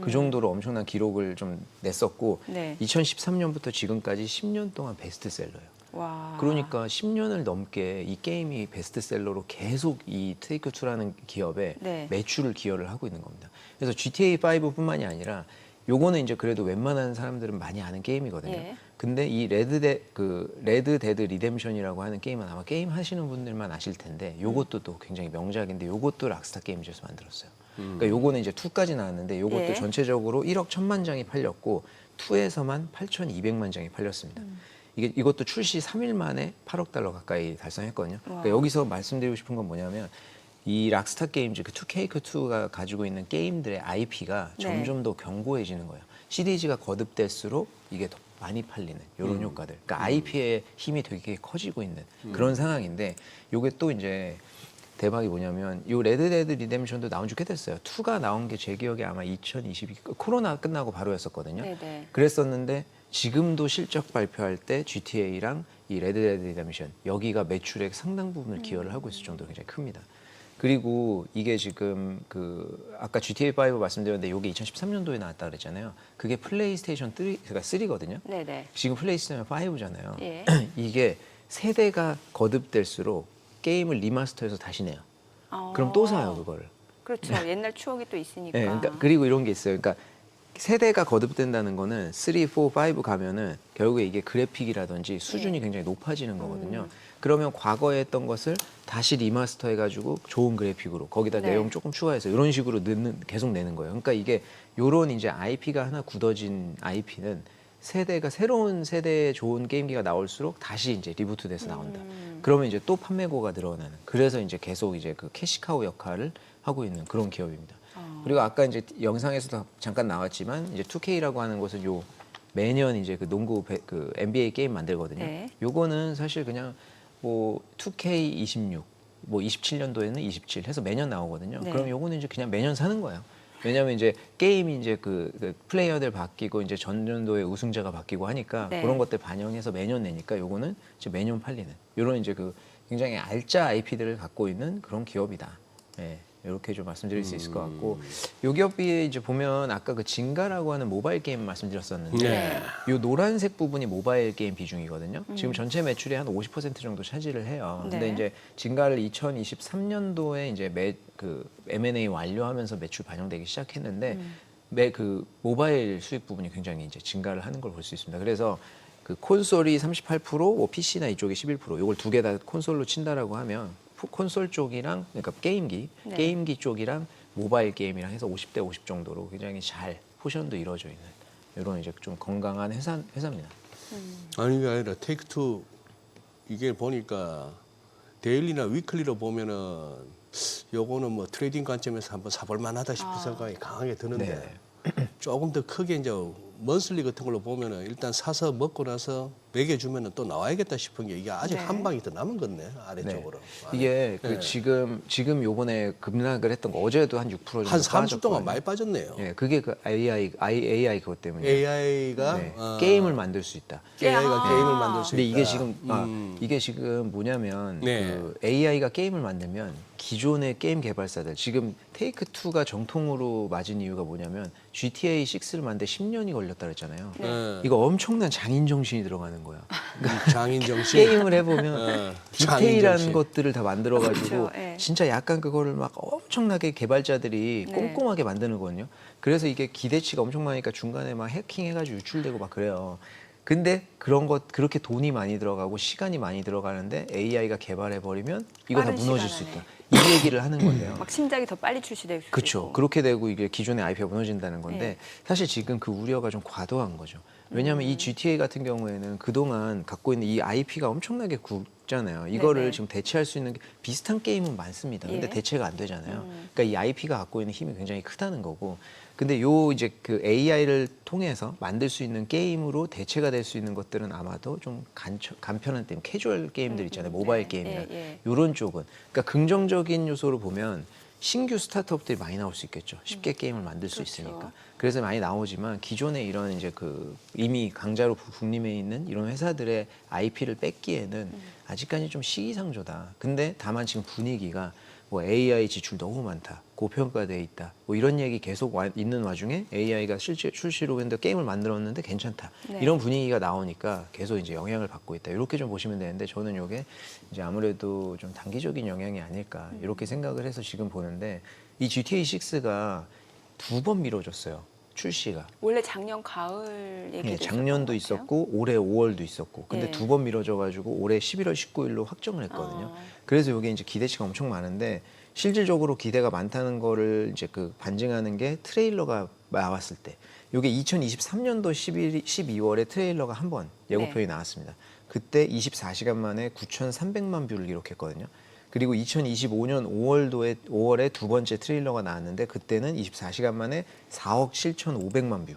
그 정도로 엄청난 기록을 좀 냈었고, 네. 2013년부터 지금까지 10년 동안 베스트셀러예요. 와. 그러니까 10년을 넘게 이 게임이 베스트셀러로 계속 이 테이크2라는 기업에 네. 매출을 기여를 하고 있는 겁니다. 그래서 GTA 5뿐만이 아니라 요거는 이제 그래도 웬만한 사람들은 많이 아는 게임이거든요. 예. 근데 이 레드 데드 리뎀션이라고 하는 게임은 아마 게임 하시는 분들만 아실 텐데, 요것도 또 굉장히 명작인데 요것도 락스타 게임즈에서 만들었어요. 그러니까 요거는 이제 2까지 나왔는데 요것도 예. 전체적으로 1억 1천만 장이 팔렸고 2에서만 8,200만 장이 팔렸습니다. 이것도 출시 3일 만에 8억 달러 가까이 달성했거든요. 그러니까 여기서 말씀드리고 싶은 건 뭐냐면, 이 락스타 게임즈 그 2K2가 가지고 있는 게임들의 IP가 네. 점점 더 견고해지는 거예요. 시리즈가 거듭될수록 이게 더 많이 팔리는 이런 효과들. 그러니까 IP의 힘이 되게 커지고 있는 그런 상황인데, 요게 또 이제 대박이 뭐냐면, 요 레드데드 리뎀션도 나온 지 꽤 됐어요. 2가 나온 게 제 기억에 아마 2022 코로나 끝나고 바로였었거든요. 네네. 그랬었는데 지금도 실적 발표할 때 GTA랑 이 레드데드 리뎀션 여기가 매출액 상당 부분을 기여를 하고 있을 정도로 굉장히 큽니다. 그리고 이게 지금 그 아까 GTA 5 말씀드렸는데 이게 2013년도에 나왔다 그랬잖아요. 그게 플레이스테이션 3, 그러니까 3거든요. 네네. 지금 플레이스테이션 5잖아요. 예. 이게 세대가 거듭될수록 게임을 리마스터해서 다시 내요. 어. 그럼 또 사요, 그거를. 그렇죠. 옛날 추억이 또 있으니까. 네, 그러니까 그리고 이런 게 있어요. 그러니까 세대가 거듭된다는 거는 3, 4, 5 가면은 결국에 이게 그래픽이라든지 수준이 굉장히 높아지는 거거든요. 그러면 과거에 했던 것을 다시 리마스터 해가지고 좋은 그래픽으로 거기다 네. 내용 조금 추가해서 이런 식으로 계속 내는 거예요. 그러니까 이게 요런 이제 IP가 하나 굳어진 IP는 세대가 새로운 세대의 좋은 게임기가 나올수록 다시 이제 리부트돼서 나온다. 그러면 이제 또 판매고가 늘어나는. 그래서 이제 계속 이제 그 캐시카우 역할을 하고 있는 그런 기업입니다. 그리고 아까 이제 영상에서도 잠깐 나왔지만 이제 2K라고 하는 것은 요 매년 이제 그 농구 그 NBA 게임 만들거든요. 네. 요거는 사실 그냥 뭐 2K26, 뭐 27년도에는 27 해서 매년 나오거든요. 네. 그럼 요거는 이제 그냥 매년 사는 거예요. 왜냐하면 이제 게임이 이제 그 플레이어들 바뀌고 이제 전년도의 우승자가 바뀌고 하니까 네. 그런 것들 반영해서 매년 내니까 요거는 이제 매년 팔리는 이런 이제 그 굉장히 알짜 IP들을 갖고 있는 그런 기업이다. 예. 이렇게 좀 말씀드릴 수 있을 것 같고 요 기업이 이제 보면 아까 그 진가라고 하는 모바일 게임 말씀드렸었는데 네. 요 노란색 부분이 모바일 게임 비중이거든요. 지금 전체 매출의 한 50% 정도 차지를 해요. 네. 근데 이제 진가를 2023년도에 이제 그 M&A 완료하면서 매출 반영되기 시작했는데 그 모바일 수익 부분이 굉장히 이제 증가를 하는 걸 볼 수 있습니다. 그래서 그 콘솔이 38%, 뭐 PC나 이쪽이 11%, 요걸 두 개 다 콘솔로 친다라고 하면 콘솔 쪽이랑 그러니까 게임기, 네. 게임기 쪽이랑 모바일 게임이랑 해서 50대 50 정도로 굉장히 잘 포션도 이루어져 있는 이런 이제 좀 건강한 회사입니다. 아니 그게 아니라 테이크2 이게 보니까 데일리나 위클리로 보면은 요거는 뭐 트레이딩 관점에서 한번 사볼 만하다 싶은 생각이 강하게 드는데 조금 더 크게 이제 먼슬리 같은 걸로 보면은 일단 사서 먹고 나서 먹여주면은 또 나와야겠다 싶은 게 이게 아직 네. 한 방이 더 남은 건데 아래쪽으로. 이게 그 네. 지금 요번에 급락을 했던 거 어제도 한 6% 정도 한 3주 빠졌거든요. 동안 많이 빠졌네요. 예, 그게 그 AI 그것 때문에 AI가 네, 게임을 만들 수 있다. AI가 게임을 만들 수 근데 있다. 이게 지금 뭐냐면 네. 그 AI가 게임을 만들면 기존의 게임 개발사들 지금 테이크 투가 정통으로 맞은 이유가 뭐냐면 GTA 6를 만들 10년이 걸렸다 그랬잖아요. 네. 이거 엄청난 장인 정신이 들어가는 거야. 장인 정신. 게임을 해보면 디테일한 장인정신. 것들을 다 만들어가지고 그렇죠, 예. 진짜 약간 그거를 막 엄청나게 개발자들이 네. 꼼꼼하게 만드는 거거든요. 그래서 이게 기대치가 엄청 많으니까 중간에 막 해킹해가지고 유출되고 막 그래요. 근데 그런 것 그렇게 돈이 많이 들어가고 시간이 많이 들어가는데 AI가 개발해 버리면 이거 다 빠른 무너질 시간 수 안에. 있다. 이 얘기를 하는 건데요. 막 심장이 더 빨리 출시될 수도 그렇죠. 있고. 그렇게 되고 이게 기존의 IP가 무너진다는 건데 네. 사실 지금 그 우려가 좀 과도한 거죠. 왜냐하면 이 GTA 같은 경우에는 그동안 갖고 있는 이 IP가 엄청나게 굵잖아요. 이거를 네네. 지금 대체할 수 있는 비슷한 게임은 많습니다. 근데 예. 대체가 안 되잖아요. 그러니까 이 IP가 갖고 있는 힘이 굉장히 크다는 거고. 근데 요 이제 그 AI를 통해서 만들 수 있는 게임으로 대체가 될 수 있는 것들은 아마도 좀 간편한 게임, 캐주얼 게임들 있잖아요. 모바일 네. 게임이나 예, 예. 요런 쪽은 그러니까 긍정적인 요소로 보면 신규 스타트업들이 많이 나올 수 있겠죠. 쉽게 게임을 만들 수 그렇죠. 있으니까. 그래서 많이 나오지만 기존에 이런 이제 그 이미 강자로 군림해 있는 이런 회사들의 IP를 뺏기에는 아직까지 좀 시기상조다. 근데 다만 지금 분위기가 뭐 AI 지출 너무 많다, 고평가돼 있다, 뭐 이런 얘기 계속 있는 와중에 AI가 실제 출시로 했는데 게임을 만들었는데 괜찮다. 네. 이런 분위기가 나오니까 계속 이제 영향을 받고 있다. 이렇게 좀 보시면 되는데 저는 이게 이제 아무래도 좀 단기적인 영향이 아닐까 이렇게 생각을 해서 지금 보는데 이 GTA 6가 2번 미뤄졌어요. 출시가. 원래 작년 가을 얘기도 네, 작년도 있었고 올해 5월도 있었고 근데 네. 2번 미뤄져가지고 올해 11월 19일로 확정을 했거든요. 그래서 이게 이제 기대치가 엄청 많은데 실질적으로 기대가 많다는 거를 이제 그 반증하는 게 트레일러가 나왔을 때 이게 2023년도 12월에 트레일러가 한 번 예고편이 네. 나왔습니다. 그때 24시간 만에 9,300만 뷰를 기록했거든요. 그리고 2025년 5월에 두 번째 트레일러가 나왔는데 그때는 24시간 만에 4억 7,500만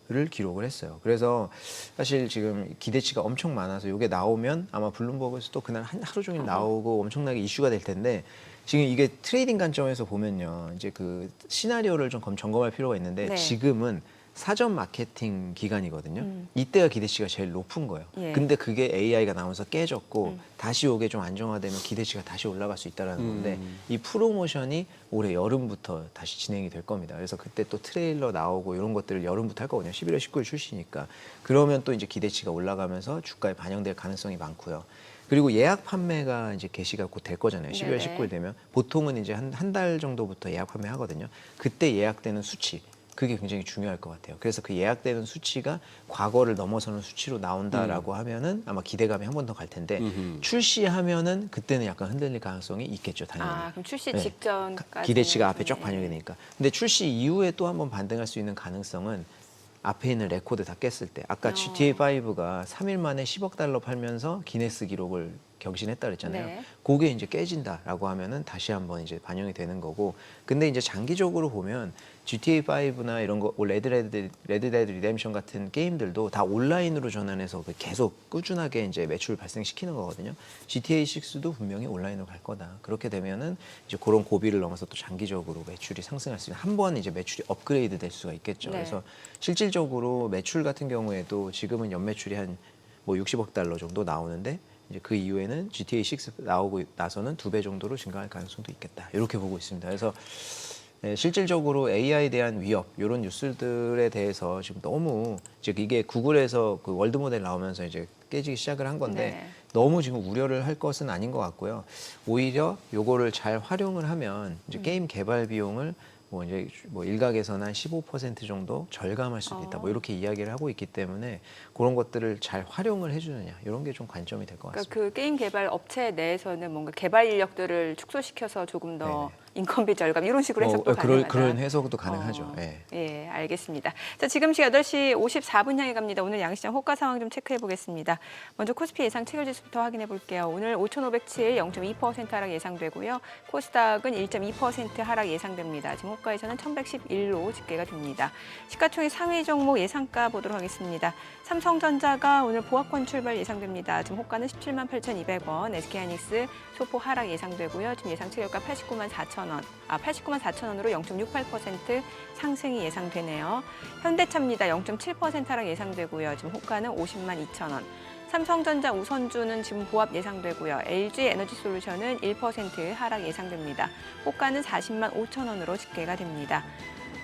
뷰를 기록을 했어요. 그래서 사실 지금 기대치가 엄청 많아서 이게 나오면 아마 블룸버그에서 또 그날 하루 종일 나오고 엄청나게 이슈가 될 텐데 지금 이게 트레이딩 관점에서 보면요. 이제 그 시나리오를 좀 점검할 필요가 있는데 네. 지금은 사전 마케팅 기간이거든요. 이때가 기대치가 제일 높은 거예요. 예. 근데 그게 AI가 나오면서 깨졌고 다시 이게 좀 안정화되면 기대치가 다시 올라갈 수 있다는 건데 이 프로모션이 올해 여름부터 다시 진행이 될 겁니다. 그래서 그때 또 트레일러 나오고 이런 것들을 여름부터 할 거거든요. 11월 19일 출시니까. 그러면 또 이제 기대치가 올라가면서 주가에 반영될 가능성이 많고요. 그리고 예약 판매가 이제 개시가 곧 될 거잖아요. 12월 네네. 19일 되면 보통은 이제 한 달 정도부터 예약 판매 하거든요. 그때 예약되는 수치 그게 굉장히 중요할 것 같아요. 그래서 그 예약되는 수치가 과거를 넘어서는 수치로 나온다라고 하면은 아마 기대감이 한 번 더 갈 텐데 출시하면은 그때는 약간 흔들릴 가능성이 있겠죠, 당연히. 아, 그럼 출시 네. 직전까지 기대치가 앞에 쫙 반영이 되니까. 근데 출시 이후에 또 한 번 반등할 수 있는 가능성은 앞에 있는 레코드 다 깼을 때 아까 GTA5가 3일 만에 10억 달러 팔면서 기네스 기록을 경신했다 그랬잖아요. 네. 그게 이제 깨진다라고 하면은 다시 한번 이제 반영이 되는 거고. 근데 이제 장기적으로 보면 GTA5나 이런 거 레드 데드 리뎀션 같은 게임들도 다 온라인으로 전환해서 계속 꾸준하게 이제 매출 발생시키는 거거든요. GTA6도 분명히 온라인으로 갈 거다. 그렇게 되면은 이제 그런 고비를 넘어서 또 장기적으로 매출이 상승할 수 있는 한 번 이제 매출이 업그레이드 될 수가 있겠죠. 네. 그래서 실질적으로 매출 같은 경우에도 지금은 연매출이 한 뭐 60억 달러 정도 나오는데 이제 그 이후에는 GTA6 나오고 나서는 2배 정도로 증가할 가능성도 있겠다. 이렇게 보고 있습니다. 그래서 실질적으로 AI에 대한 위협 이런 뉴스들에 대해서 지금 너무 즉 이게 구글에서 그 월드 모델 나오면서 이제 깨지기 시작을 한 건데 네. 너무 지금 우려를 할 것은 아닌 것 같고요. 오히려 요거를 잘 활용을 하면 이제 게임 개발 비용을 뭐 이제 뭐 일각에서는 한 15% 정도 절감할 수도 있다. 뭐 이렇게 이야기를 하고 있기 때문에 그런 것들을 잘 활용을 해주느냐 이런 게 좀 관점이 될 것 같습니다. 그러니까 그 게임 개발 업체 내에서는 뭔가 개발 인력들을 축소시켜서 조금 더 인건비 절감 이런 식으로 해석도 가능하다. 그런 해석도 가능하죠. 네. 예, 알겠습니다. 자, 지금 시각 8시 54분 향해 갑니다. 오늘 양시장 호가 상황 좀 체크해 보겠습니다. 먼저 코스피 예상 체결지수부터 확인해 볼게요. 오늘 5,507 0.2% 하락 예상되고요. 코스닥은 1.2% 하락 예상됩니다. 지금 호가에서는 1,111로 집계가 됩니다. 시가총액 상위 종목 예상가 보도록 하겠습니다. 삼성전자가 오늘 보합권 출발 예상됩니다. 지금 호가는 17만 8,200원, SK하이닉스 소폭 하락 예상되고요. 지금 예상 체결가 89만 4천 원으로 0.68% 상승이 예상되네요. 현대차입니다. 0.7% 하락 예상되고요. 지금 호가는 50만 2천 원. 삼성전자 우선주는 지금 보합 예상되고요. LG 에너지솔루션은 1% 하락 예상됩니다. 호가는 40만 5천 원으로 집계가 됩니다.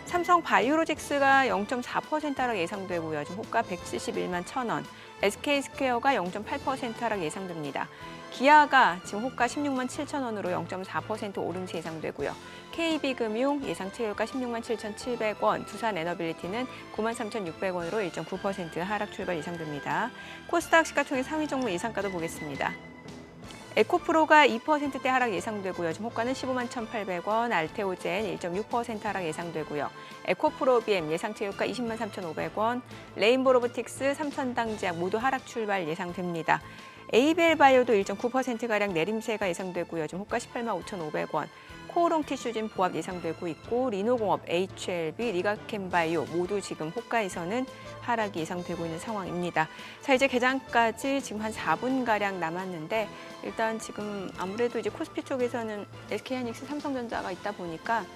삼성 바이오로직스가 0.4% 하락 예상되고요. 지금 호가 171만 1천 원. SK스퀘어가 0.8% 하락 예상됩니다. 기아가 지금 호가 16만 7천 원으로 0.4% 오름세 예상되고요. KB금융 예상 체결가 16만 7,700원, 두산에너빌리티는 9만 3,600원으로 1.9% 하락 출발 예상됩니다. 코스닥 시가총액 상위 종목 예상가도 보겠습니다. 에코프로가 2%대 하락 예상되고요. 지금 호가는 15만 1,800원, 알테오젠 1.6% 하락 예상되고요. 에코프로비엠 예상 체결가 20만 3,500원, 레인보로보틱스, 삼천당제약 모두 하락 출발 예상됩니다. 에이벨바이오도 1.9%가량 내림세가 예상되고요. 지금 호가 18만 5,500원. 코오롱 티슈진 보합 예상되고 있고 리노공업, HLB, 리가캠바이오 모두 지금 호가에서는 하락이 예상되고 있는 상황입니다. 자, 이제 개장까지 지금 한 4분가량 남았는데 일단 지금 아무래도 이제 코스피 쪽에서는 SK하이닉스, 삼성전자가 있다 보니까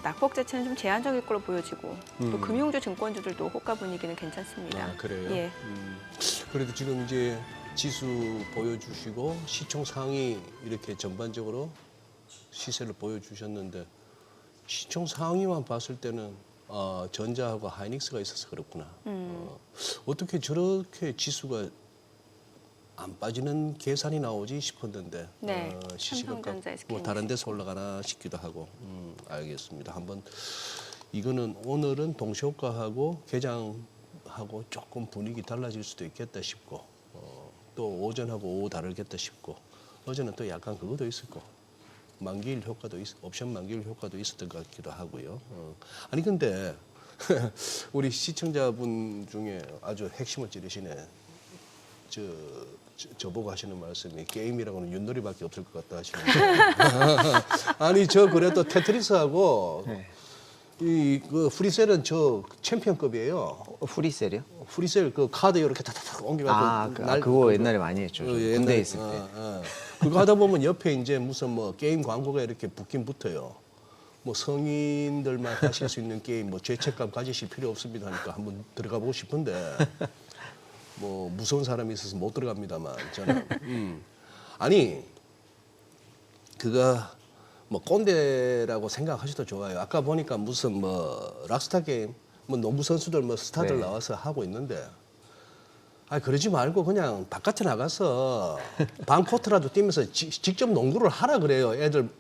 낙폭 자체는 좀 제한적일 걸로 보여지고 또 금융주, 증권주들도 호가 분위기는 괜찮습니다. 아, 그래요? 예. 그래도 지금 이제 지수 보여주시고 시총 상위 이렇게 전반적으로 시세를 보여주셨는데 시총 상위만 봤을 때는 전자하고 하이닉스가 있어서 그렇구나. 어떻게 저렇게 지수가 안 빠지는 계산이 나오지 싶었는데 네, 시시각각 삼성전자, SK 뭐 다른 데서 올라가나 싶기도 하고 알겠습니다. 한번 이거는 오늘은 동시효과하고 개장하고 조금 분위기 달라질 수도 있겠다 싶고 또 오전하고 오후 다르겠다 싶고 어제는 또 약간 그것도 있었고 만기일 효과도 옵션 만기일 효과도 있었던 것 같기도 하고요. 아니 근데 우리 시청자분 중에 아주 핵심을 찌르시네. 저보고 하시는 말씀이 게임이라고는 윷놀이밖에 없을 것 같다 하시는데 아니 저 그래도 테트리스하고 네. 그 프리셀은 저 챔피언급이에요. 프리셀이요? 프리셀 그 카드 이렇게 다다닥 옮겨가지고 그거 옛날에 많이 했죠. 군대에 있을 때. 그거 하다 보면 옆에 이제 무슨 뭐 게임 광고가 이렇게 붙긴 붙어요. 뭐 성인들만 하실 수 있는 게임 뭐 죄책감 가지실 필요 없습니다 하니까 한번 들어가 보고 싶은데 뭐 무서운 사람이 있어서 못 들어갑니다만 저는 아니 그거 뭐 꼰대라고 생각하셔도 좋아요. 아까 보니까 무슨 뭐 락스타 게임 뭐 농구 선수들 뭐 스타들 네. 나와서 하고 있는데 아 그러지 말고 그냥 바깥에 나가서 반 코트라도 뛰면서 직접 농구를 하라 그래요.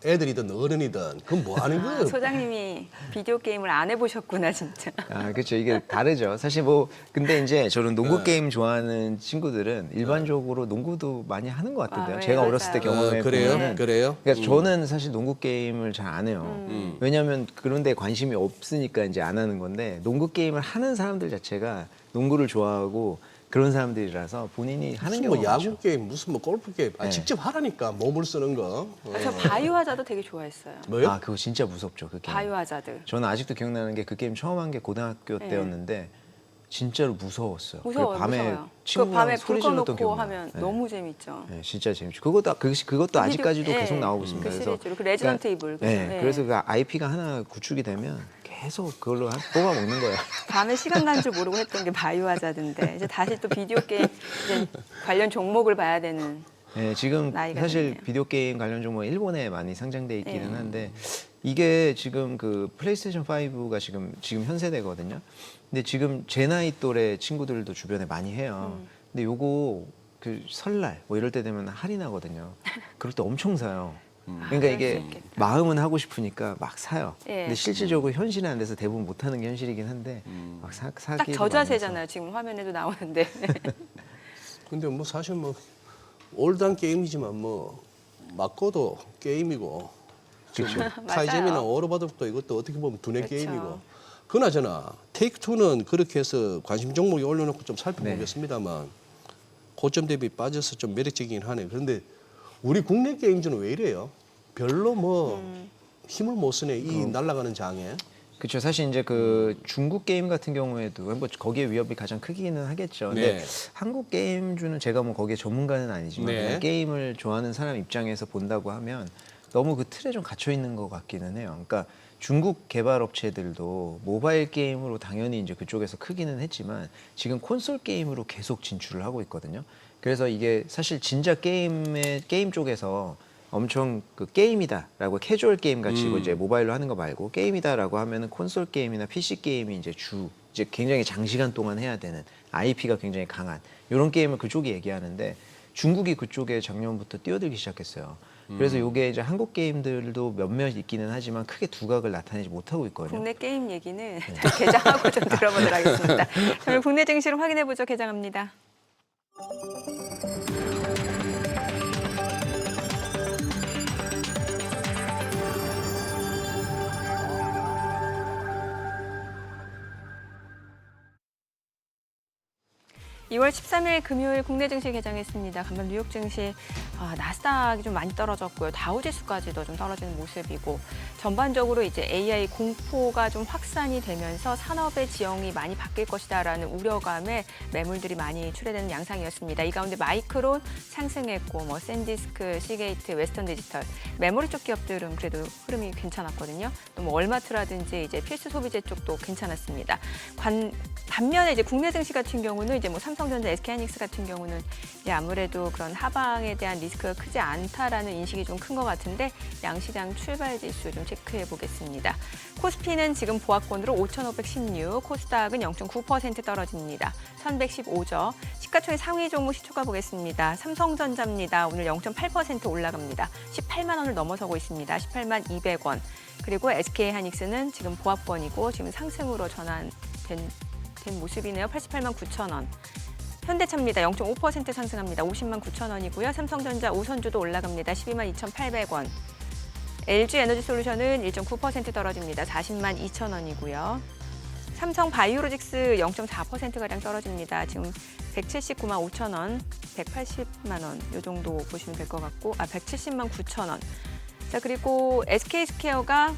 애들이든 어른이든 그건 뭐 하는 거예요? 소장님이 비디오 게임을 안 해보셨구나 진짜. 아, 그렇죠. 이게 다르죠. 사실 뭐 근데 이제 저는 농구 게임 좋아하는 친구들은 일반적으로 농구도 많이 하는 것 같은데요. 아, 네, 제가 어렸을 때 맞아요. 경험해 그래요? 보면은 그래요? 그러니까 저는 사실 농구 게임을 잘 안 해요. 왜냐하면 그런 데 관심이 없으니까 이제 안 하는 건데 농구 게임을 하는 사람들 자체가 농구를 좋아하고 그런 사람들이라서 본인이 하는 무슨 경우가 뭐 야구 많죠. 게임, 무슨 뭐 골프 게임, 네. 직접 하라니까 몸을 쓰는 거. 저 바이오하자드 되게 좋아했어요. 뭐요? 아, 그거 진짜 무섭죠. 그 게임. 바이오하자드. 저는 아직도 기억나는 게 그 게임 처음 한 게 고등학교 네. 때였는데 진짜로 무서웠어요. 무서워요, 그리고 밤에 무서워요. 그 친구랑 밤에 불 소리 질렀던 꺼놓고 기억나요. 하면 네. 너무 재밌죠. 네, 진짜 재밌죠. 그것도 아직까지도 예, 계속 나오고 있습니다. 그 그래서 시리즈로 그 레지던트 이블. 그죠? 네, 예. 그래서 그 IP가 하나 구축이 되면 계속 그걸로 뽑아 먹는 거예요. 밤에 시간 간 줄 모르고 했던 게 바이오하자드인데 이제 다시 또 비디오 게임 이제 관련 종목을 봐야 되는. 네, 지금 나이가 사실 됐네요. 비디오 게임 관련 종목 일본에 많이 상장돼 있기는 네. 한데 이게 지금 그 플레이스테이션 5가 지금 현 세대거든요. 근데 지금 제 나이 또래 친구들도 주변에 많이 해요. 근데 요거 그 설날 뭐 이럴 때 되면 할인하거든요. 그럴 때 엄청 사요. 그러니까 그럴 이게 수 있겠다. 마음은 하고 싶으니까 막 사요. 예. 근데 실질적으로 현실은 안 돼서 대부분 못 하는 게 현실이긴 한데 막 딱 사기도 저 많이 자세잖아요. 지금 화면에도 나오는데. 근데 뭐 사실 뭐 올드한 게임이지만 뭐 맞고도 게임이고 그렇죠. 타이잼이나 오버로드도 이것도 어떻게 보면 두뇌 그렇죠. 게임이고 그나저나 테이크2는 그렇게 해서 관심 종목에 올려놓고 좀 살펴보겠습니다만 고점 대비 빠져서 좀 매력적이긴 하네. 그런데 우리 국내 게임주는 왜 이래요? 별로 뭐 힘을 못 쓰네. 이 날아가는 장에. 그렇죠. 사실 이제 그 중국 게임 같은 경우에도 뭐 거기에 위협이 가장 크기는 하겠죠. 근데 네. 한국 게임주는 제가 뭐 거기에 전문가는 아니지만 네. 그냥 게임을 좋아하는 사람 입장에서 본다고 하면 너무 그 틀에 좀 갇혀 있는 것 같기는 해요. 그러니까 중국 개발 업체들도 모바일 게임으로 당연히 이제 그쪽에서 크기는 했지만 지금 콘솔 게임으로 계속 진출을 하고 있거든요. 그래서 이게 사실 진짜 게임 쪽에서 엄청 그 게임이다라고 캐주얼 게임 같이 이제 모바일로 하는 거 말고 게임이다라고 하면은 콘솔 게임이나 PC 게임이 이제 이제 굉장히 장시간 동안 해야 되는 IP가 굉장히 강한 이런 게임을 그쪽이 얘기하는데 중국이 그쪽에 작년부터 뛰어들기 시작했어요. 그래서 이게 이제 한국 게임들도 몇몇 있기는 하지만 크게 두각을 나타내지 못하고 있거든요. 국내 게임 얘기는 개장하고 좀 들어보도록 하겠습니다. 저희 국내 증시를 확인해 보죠. 개장합니다. (2월 13일) 금요일 국내 증시 개장했습니다. 간밤 뉴욕 증시 나스닥이 좀 많이 떨어졌고요. 다우지수까지도 좀 떨어지는 모습이고 전반적으로 이제 AI 공포가 좀 확산이 되면서 산업의 지형이 많이 바뀔 것이다라는 우려감에 매물들이 많이 출회되는 양상이었습니다. 이 가운데 마이크론 상승했고 뭐 샌디스크, 시게이트, 웨스턴 디지털 메모리 쪽 기업들은 그래도 흐름이 괜찮았거든요. 또 뭐 월마트라든지 이제 필수 소비재 쪽도 괜찮았습니다. 반면에 이제 국내 증시 같은 경우는 이제 뭐 삼성전자, SK하이닉스 같은 경우는 이제 아무래도 그런 하방에 대한 리스크가 크지 않다라는 인식이 좀 큰 것 같은데 양시장 출발 지수 좀 체크해 보겠습니다. 코스피는 지금 보합권으로 5,516, 코스닥은 0.9% 떨어집니다. 1,115죠. 시가총액 상위 종목 시초가 보겠습니다. 삼성전자입니다. 오늘 0.8% 올라갑니다. 18만 원을 넘어서고 있습니다. 18만 200원. 그리고 SK하이닉스는 지금 보합권이고 지금 상승으로 전환된 모습이네요. 88만 9천 원. 현대차입니다. 0.5% 상승합니다. 50만 9천 원이고요. 삼성전자 우선주도 올라갑니다. 12만 2,800원. LG에너지솔루션은 1.9% 떨어집니다. 40만 2천 원이고요. 삼성 바이오로직스 0.4%가량 떨어집니다. 지금 179만 5천 원, 180만 원 이 정도 보시면 될 것 같고 170만 9천 원. 자, 그리고 SK스퀘어가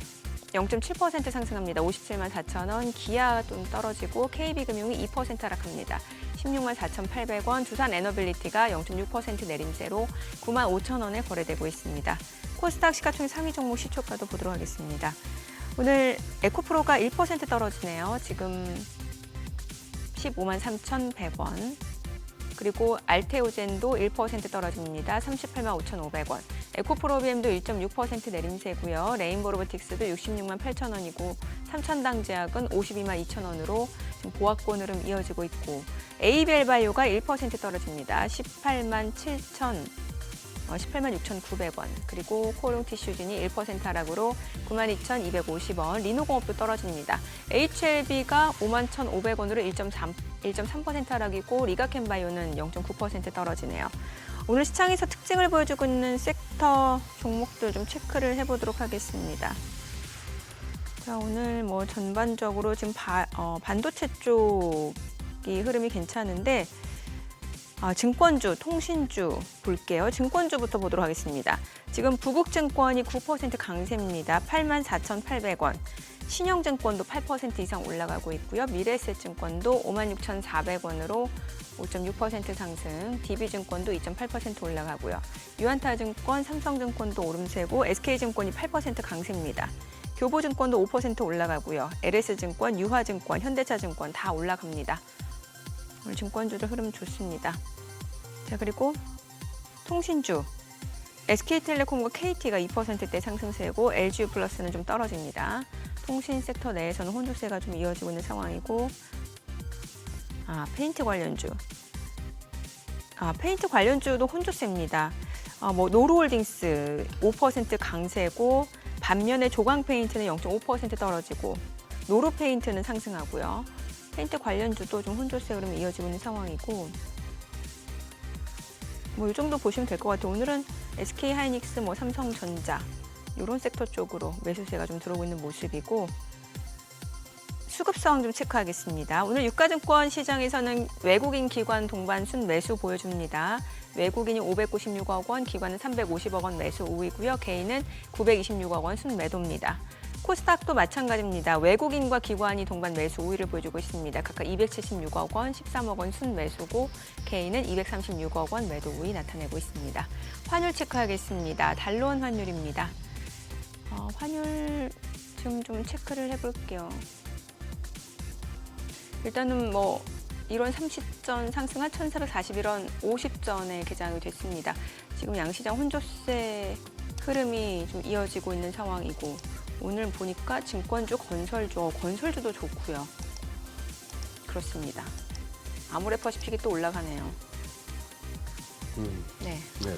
0.7% 상승합니다. 57만 4천 원. 기아 좀 떨어지고 KB금융이 2% 하락합니다. 16만 4,800원. 두산에너빌리티가 0.6% 내림세로 9만 5천 원에 거래되고 있습니다. 코스닥 시가총액 상위 종목 시초가도 보도록 하겠습니다. 오늘 에코프로가 1% 떨어지네요. 지금 15만 3,100원. 그리고 알테오젠도 1% 떨어집니다. 38만 5,500원. 에코프로비엠도 1.6% 내림세고요. 레인보 로보틱스도 66만 8천 원이고 삼천당 제약은 52만 2천 원으로 지금 보합권 흐름 이어지고 있고 에이벨 바이오가 1% 떨어집니다. 18만 6,900원. 그리고 코롱 티슈진이 1% 하락으로 92,250원. 리노공업도 떨어집니다. HLB가 51,500원으로 1.3% 하락이고 리가켄바이오는 0.9% 떨어지네요. 오늘 시장에서 특징을 보여주고 있는 섹터 종목들 좀 체크를 해보도록 하겠습니다. 자, 오늘 뭐 전반적으로 지금 반도체 쪽이 흐름이 괜찮은데 증권주, 통신주 볼게요. 증권주부터 보도록 하겠습니다. 지금 부국증권이 9% 강세입니다. 84,800원. 신영증권도 8% 이상 올라가고 있고요. 미래에셋증권도 56,400원으로 5.6% 상승, DB증권도 2.8% 올라가고요. 유한타증권, 삼성증권도 오름세고 SK증권이 8% 강세입니다. 교보증권도 5% 올라가고요. LS증권, 유화증권, 현대차증권 다 올라갑니다. 오늘 증권주들 흐름 좋습니다. 자, 그리고 통신주. SK텔레콤과 KT가 2%대 상승세고 LG유플러스는 좀 떨어집니다. 통신 섹터 내에서는 혼조세가 좀 이어지고 있는 상황이고 페인트 관련주. 페인트 관련주도 혼조세입니다. 노루홀딩스 5% 강세고 반면에 조광페인트는 0.5% 떨어지고 노루페인트는 상승하고요. 페인트 관련주도 좀 혼조세 흐름이 이어지고 있는 상황이고 이 정도 보시면 될 것 같아요. 오늘은 SK하이닉스, 삼성전자 이런 섹터 쪽으로 매수세가 좀 들어오고 있는 모습이고 수급 상황 좀 체크하겠습니다. 오늘 유가증권 시장에서는 외국인 기관 동반 순매수 보여줍니다. 외국인이 596억 원, 기관은 350억 원 매수 우위고요. 개인은 926억 원 순매도입니다. 코스닥도 마찬가지입니다. 외국인과 기관이 동반 매수 우위를 보여주고 있습니다. 각각 276억 원, 13억 원 순매수고 개인은 236억 원 매도 우위 나타내고 있습니다. 환율 체크하겠습니다. 달러원 환율입니다. 환율 좀 체크를 해볼게요. 일단은 1원 30전 상승한 1,441원 50전에 개장이 됐습니다. 지금 양시장 혼조세 흐름이 좀 이어지고 있는 상황이고 오늘 보니까 증권주, 건설주도 좋고요. 그렇습니다. 아모레퍼시픽이 또 올라가네요. 네. 네.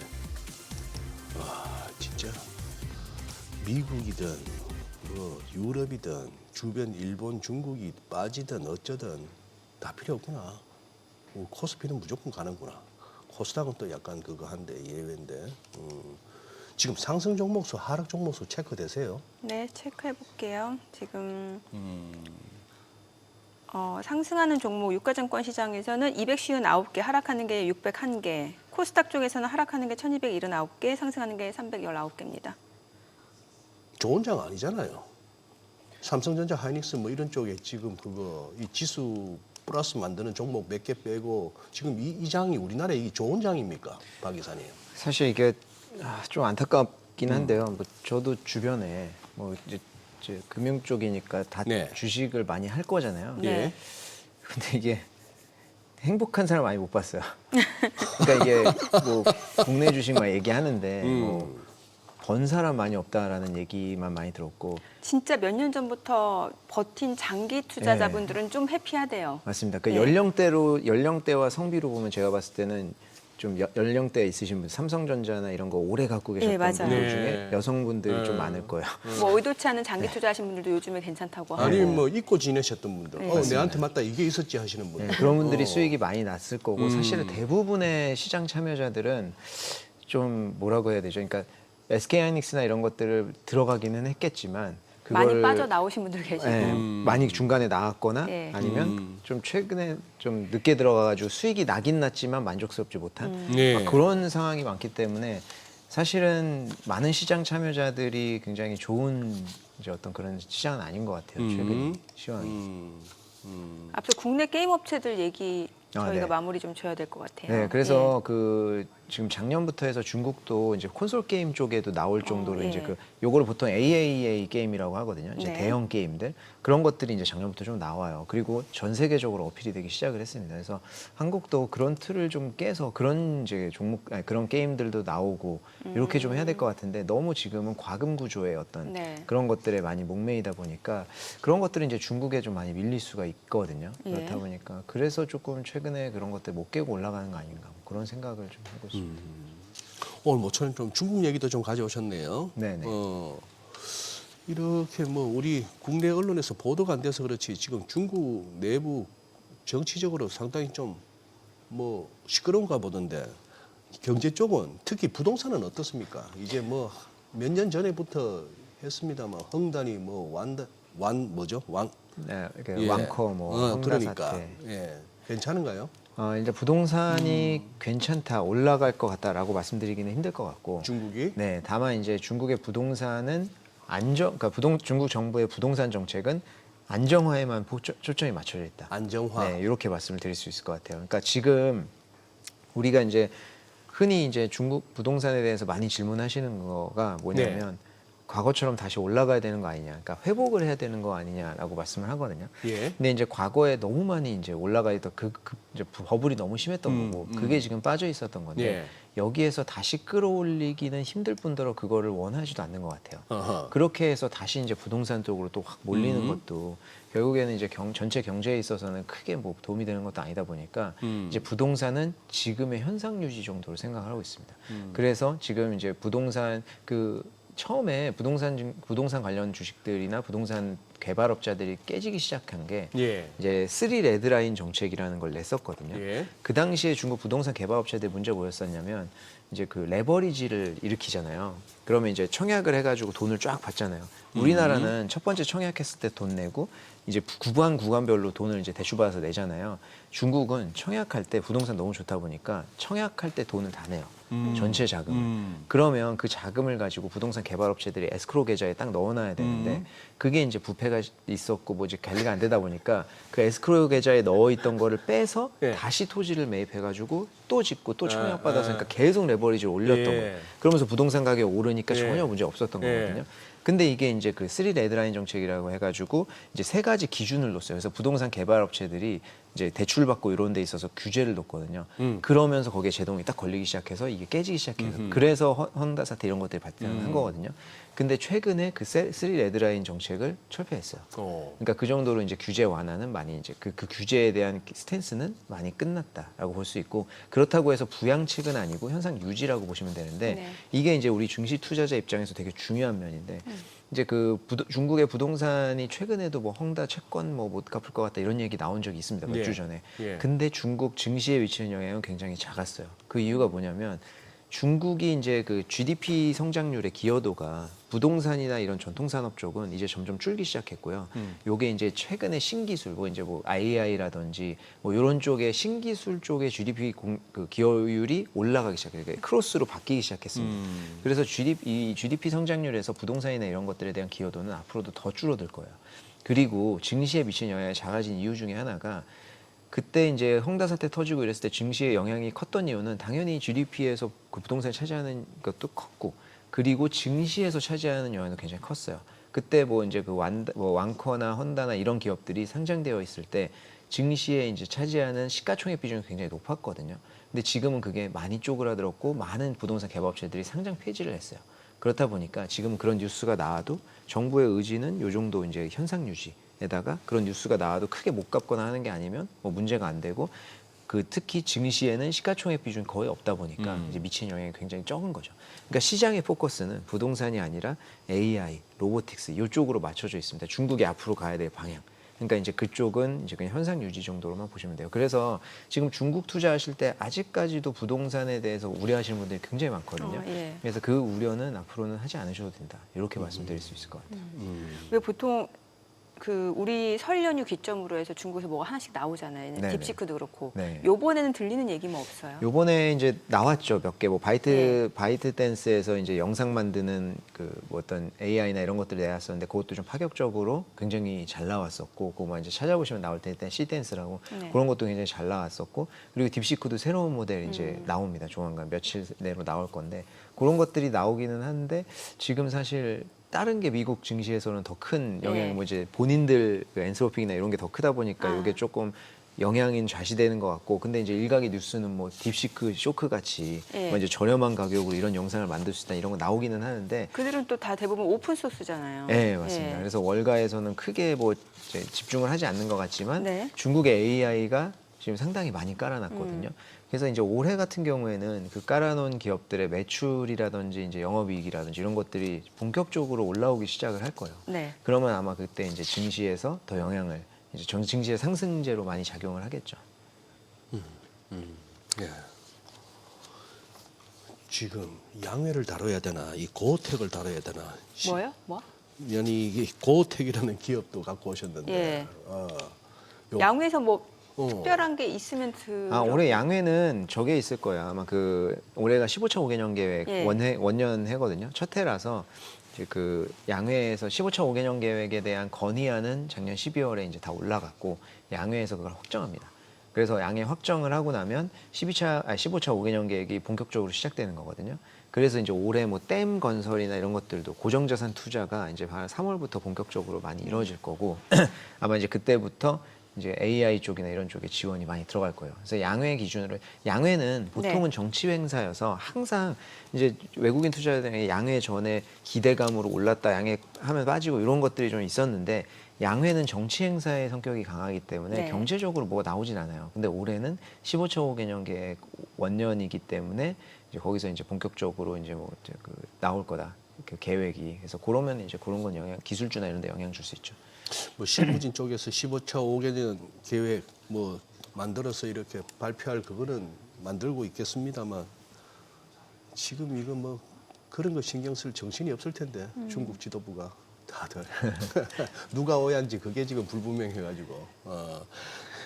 와, 진짜 미국이든 유럽이든 주변 일본, 중국이 빠지든 어쩌든 다 필요 없구나. 코스피는 무조건 가는구나. 코스닥은 또 약간 그거 한데 예외인데. 지금 상승 종목수, 하락 종목수 체크되세요? 네, 체크해 볼게요. 지금 상승하는 종목 유가증권 시장에서는 259개, 하락하는 게 601개. 코스닥 쪽에서는 하락하는 게 1279개, 상승하는 게 319개입니다. 좋은 장 아니잖아요. 삼성전자, 하이닉스 이런 쪽에 지금 이 지수 플러스 만드는 종목 몇 개 빼고 지금 이 장이 우리나라에 이게 좋은 장입니까, 박 이사님? 사실 이게 좀 안타깝긴 한데요. 저도 주변에 이제 금융 쪽이니까 다 네. 주식을 많이 할 거잖아요. 네. 근데 이게 행복한 사람 많이 못 봤어요. 그러니까 이게 국내 주식만 얘기하는데 번 사람 많이 없다라는 얘기만 많이 들었고. 진짜 몇 년 전부터 버틴 장기 투자자분들은 좀 해피하대요. 맞습니다. 그 네. 연령대와 성비로 보면 제가 봤을 때는 좀 연령대 있으신 분, 삼성전자나 이런 거 오래 갖고 계셨던 맞아요. 분들 네. 중에 여성분들이 좀 많을 거예요. 의도치 않은 장기 투자하신 분들도 요즘에 괜찮다고 하고. 아니면 잊고 지내셨던 분들, 네. 내한테 맞다 이게 있었지 하시는 분들. 네, 그런 분들이 수익이 많이 났을 거고 사실은 대부분의 시장 참여자들은 좀 뭐라고 해야 되죠? 그러니까 SK하이닉스나 이런 것들을 들어가기는 했겠지만 많이 빠져나오신 분들 계시고. 네, 많이 중간에 나왔거나 네. 아니면 좀 최근에 좀 늦게 들어가가지고 수익이 나긴 났지만 만족스럽지 못한 네. 그런 상황이 많기 때문에 사실은 많은 시장 참여자들이 굉장히 좋은 이제 어떤 그런 시장은 아닌 것 같아요. 최근 시황이. 앞서 국내 게임 업체들 얘기 저희가 네. 마무리 좀 줘야 될 것 같아요. 네, 그래서 지금 작년부터 해서 중국도 이제 콘솔 게임 쪽에도 나올 정도로 예. 이제 그 요거를 보통 AAA 게임이라고 하거든요. 이제 네. 대형 게임들 그런 것들이 이제 작년부터 좀 나와요. 그리고 전 세계적으로 어필이 되기 시작을 했습니다. 그래서 한국도 그런 틀을 좀 깨서 그런 이제 종목 아니, 그런 게임들도 나오고 이렇게 좀 해야 될 것 같은데 너무 지금은 과금 구조의 어떤 네. 그런 것들에 많이 목매이다 보니까 그런 것들은 이제 중국에 좀 많이 밀릴 수가 있거든요. 예. 그렇다 보니까 그래서 조금 최근에 그런 것들 못 깨고 올라가는 거 아닌가 뭐 그런 생각을 좀 하고 있습니다. 오늘 모처럼 좀 중국 얘기도 좀 가져오셨네요. 네네. 이렇게 뭐 우리 국내 언론에서 보도가 안 돼서 그렇지 지금 중국 내부 정치적으로 상당히 좀 뭐 시끄러운가 보던데 경제 쪽은 특히 부동산은 어떻습니까? 이제 뭐 몇 년 전에부터 했습니다만 헝단이 뭐 완 뭐죠? 왕 네, 이렇게 예. 왕커 뭐 헝다 그러니까 사태. 예. 괜찮은가요? 이제 부동산이 괜찮다 올라갈 것 같다라고 말씀드리기는 힘들 것 같고. 중국이? 네, 다만 이제 중국의 부동산은 그러니까 중국 정부의 부동산 정책은 안정화에만 초점이 맞춰져 있다. 안정화. 네, 이렇게 말씀을 드릴 수 있을 것 같아요. 그러니까 지금 우리가 이제 흔히 이제 중국 부동산에 대해서 많이 질문하시는 거가 뭐냐면 과거처럼 다시 올라가야 되는 거 아니냐, 그러니까 회복을 해야 되는 거 아니냐라고 말씀을 하거든요. 예. 근데 이제 과거에 너무 많이 이제 올라가 있던 이제 버블이 너무 심했던 거고 그게 지금 빠져 있었던 건데 예. 여기에서 다시 끌어올리기는 힘들 뿐더러 그거를 원하지도 않는 것 같아요. 어허. 그렇게 해서 다시 이제 부동산 쪽으로 또 확 몰리는 것도 결국에는 이제 전체 경제에 있어서는 크게 뭐 도움이 되는 것도 아니다 보니까 이제 부동산은 지금의 현상 유지 정도로 생각을 하고 있습니다. 그래서 지금 이제 부동산 처음에 부동산 관련 주식들이나 부동산 개발업자들이 깨지기 시작한 게 예. 이제 3 레드라인 정책이라는 걸 냈었거든요. 예. 그 당시에 중국 부동산 개발업체들 문제가 뭐였었냐면 이제 그 레버리지를 일으키잖아요. 그러면 이제 청약을 해가지고 돈을 쫙 받잖아요. 우리나라는 첫 번째 청약했을 때 돈 내고 이제 구간별로 돈을 이제 대출받아서 내잖아요. 중국은 청약할 때 부동산 너무 좋다 보니까 청약할 때 돈을 다 내요. 전체 자금을. 그러면 그 자금을 가지고 부동산 개발업체들이 에스크로 계좌에 딱 넣어놔야 되는데 그게 이제 부패가 있었고 뭐 이제 관리가 안 되다 보니까 그 에스크로 계좌에 넣어 있던 거를 빼서 예. 다시 토지를 매입해가지고 또 짓고 또 청약받아서 그러니까 계속 레버리지를 올렸던 거예요. 그러면서 부동산 가격이 오르니까 전혀 문제 없었던 거거든요. 근데 이게 이제 그 3 레드라인 정책이라고 해가지고 이제 3가지 기준을 놓았어요. 그래서 부동산 개발업체들이 이제 대출 받고 이런 데 있어서 규제를 놓거든요. 그러면서 거기에 제동이 딱 걸리기 시작해서 이게 깨지기 시작해서 그래서 헝다 사태 이런 것들이 발생한 거거든요. 근데 최근에 그 3 레드라인 정책을 철폐했어요. 그러니까 그 정도로 이제 규제 완화는 많이 이제 그 규제에 대한 스탠스는 많이 끝났다라고 볼 수 있고 그렇다고 해서 부양책은 아니고 현상 유지라고 보시면 되는데 네. 이게 이제 우리 중시 투자자 입장에서 되게 중요한 면인데 이제 중국의 부동산이 최근에도 뭐 헝다 채권 뭐 못 갚을 것 같다 이런 얘기 나온 적이 있습니다. 몇 주 전에. 예. 근데 중국 증시에 미치는 영향은 굉장히 작았어요. 그 이유가 뭐냐면 중국이 이제 그 GDP 성장률의 기여도가 부동산이나 이런 전통산업 쪽은 이제 점점 줄기 시작했고요. 요게 이제 최근에 신기술, 뭐 이제 뭐 AI라든지 뭐 이런 쪽의 신기술 쪽의 GDP 기여율이 올라가기 시작해요. 그러니까 크로스로 바뀌기 시작했습니다. 그래서 이 GDP 성장률에서 부동산이나 이런 것들에 대한 기여도는 앞으로도 더 줄어들 거예요. 그리고 증시에 미치는 영향이 작아진 이유 중에 하나가 그때 이제 헝다 사태 터지고 이랬을 때 증시의 영향이 컸던 이유는 당연히 GDP에서 그 부동산이 차지하는 것도 컸고 그리고 증시에서 차지하는 영향도 굉장히 컸어요. 그때 뭐 이제 왕커나 헝다나 이런 기업들이 상장되어 있을 때 증시에 이제 차지하는 시가총액 비중이 굉장히 높았거든요. 근데 지금은 그게 많이 쪼그라들었고 많은 부동산 개발업체들이 상장 폐지를 했어요. 그렇다 보니까 지금 그런 뉴스가 나와도 정부의 의지는 요 정도 이제 현상 유지에다가 그런 뉴스가 나와도 크게 못 갚거나 하는 게 아니면 뭐 문제가 안 되고 특히 증시에는 시가총액 비중이 거의 없다 보니까 이제 미치는 영향이 굉장히 적은 거죠. 그러니까 시장의 포커스는 부동산이 아니라 AI, 로보틱스 이쪽으로 맞춰져 있습니다. 중국이 앞으로 가야 될 방향. 그러니까 이제 그쪽은 이제 그냥 현상 유지 정도로만 보시면 돼요. 그래서 지금 중국 투자하실 때 아직까지도 부동산에 대해서 우려하시는 분들이 굉장히 많거든요. 예. 그래서 그 우려는 앞으로는 하지 않으셔도 된다. 이렇게 말씀드릴 수 있을 것 같아요. 왜 보통 그 우리 설 연휴 기점으로 해서 중국에서 뭐가 하나씩 나오잖아요. 네네. 딥시크도 그렇고. 네. 요번에는 들리는 얘기 뭐 없어요? 요번에 이제 나왔죠. 몇 개 뭐 네. 바이트 댄스에서 이제 영상 만드는 그 뭐 어떤 AI나 이런 것들을 내놨었는데 그것도 좀 파격적으로 굉장히 잘 나왔었고 그거 이제 찾아보시면 나올 텐데 C 댄스라고 네. 그런 것도 굉장히 잘 나왔었고 그리고 딥시크도 새로운 모델 이제 나옵니다. 조만간 며칠 내로 나올 건데 그런 것들이 나오기는 하는데 지금 사실 다른 게 미국 증시에서는 더 큰 영향이 네. 뭐 이제 본인들 그 엔스로픽이나 이런 게 더 크다 보니까 아. 이게 조금 영향인 좌시되는 것 같고 근데 이제 일각의 뉴스는 뭐 딥시크 쇼크 같이 예. 뭐 이제 저렴한 가격으로 이런 영상을 만들 수 있다 이런 거 나오기는 하는데 그들은 또 다 대부분 오픈 소스잖아요. 네 맞습니다. 예. 그래서 월가에서는 크게 뭐 이제 집중을 하지 않는 것 같지만 네. 중국의 AI가 지금 상당히 많이 깔아놨거든요. 그래서 이제 올해 같은 경우에는 그 깔아놓은 기업들의 매출이라든지 이제 영업이익이라든지 이런 것들이 본격적으로 올라오기 시작을 할 거예요. 네. 그러면 아마 그때 이제 증시에서 더 영향을 이제 증시의 상승제로 많이 작용을 하겠죠. 예. 지금 양회를 다뤄야 되나 이 고택을 다뤄야 되나 뭐요? 뭐? 아니 이게 고택이라는 기업도 갖고 오셨는데 예. 요- 양회에서 뭐 어. 특별한 게 있으면 아 올해 양회는 저게 있을 거예요. 아마 그 올해가 15차 5개년 계획 예. 원년해거든요. 첫 해라서 이제 그 양회에서 15차 5개년 계획에 대한 건의안은 작년 12월에 이제 다 올라갔고 양회에서 그걸 확정합니다. 그래서 양회 확정을 하고 나면 15차 5개년 계획이 본격적으로 시작되는 거거든요. 그래서 이제 올해 뭐 댐 건설이나 이런 것들도 고정자산 투자가 이제 3월부터 본격적으로 많이 이루어질 거고 아마 이제 그때부터 이제 AI 쪽이나 이런 쪽에 지원이 많이 들어갈 거예요. 그래서 양회 기준으로 양회는 보통은 네. 정치 행사여서 항상 이제 외국인 투자자들이 양회 전에 기대감으로 올랐다 양회 하면 빠지고 이런 것들이 좀 있었는데 양회는 정치 행사의 성격이 강하기 때문에 네. 경제적으로 뭐가 나오진 않아요. 근데 올해는 15차 5개년 계획 원년이기 때문에 이제 거기서 이제 본격적으로 이제 뭐 이제 그 나올 거다. 그 계획이. 그래서 그러면 이제 그런 건 영향 기술주나 이런 데 영향 줄 수 있죠. 뭐 실무진 쪽에서 15차 5개년 계획 뭐 만들어서 이렇게 발표할 그거는 만들고 있겠습니다만 지금 이거 뭐 그런 거 신경 쓸 정신이 없을 텐데 중국 지도부가 다들 누가 오야인지 그게 지금 불분명해가지고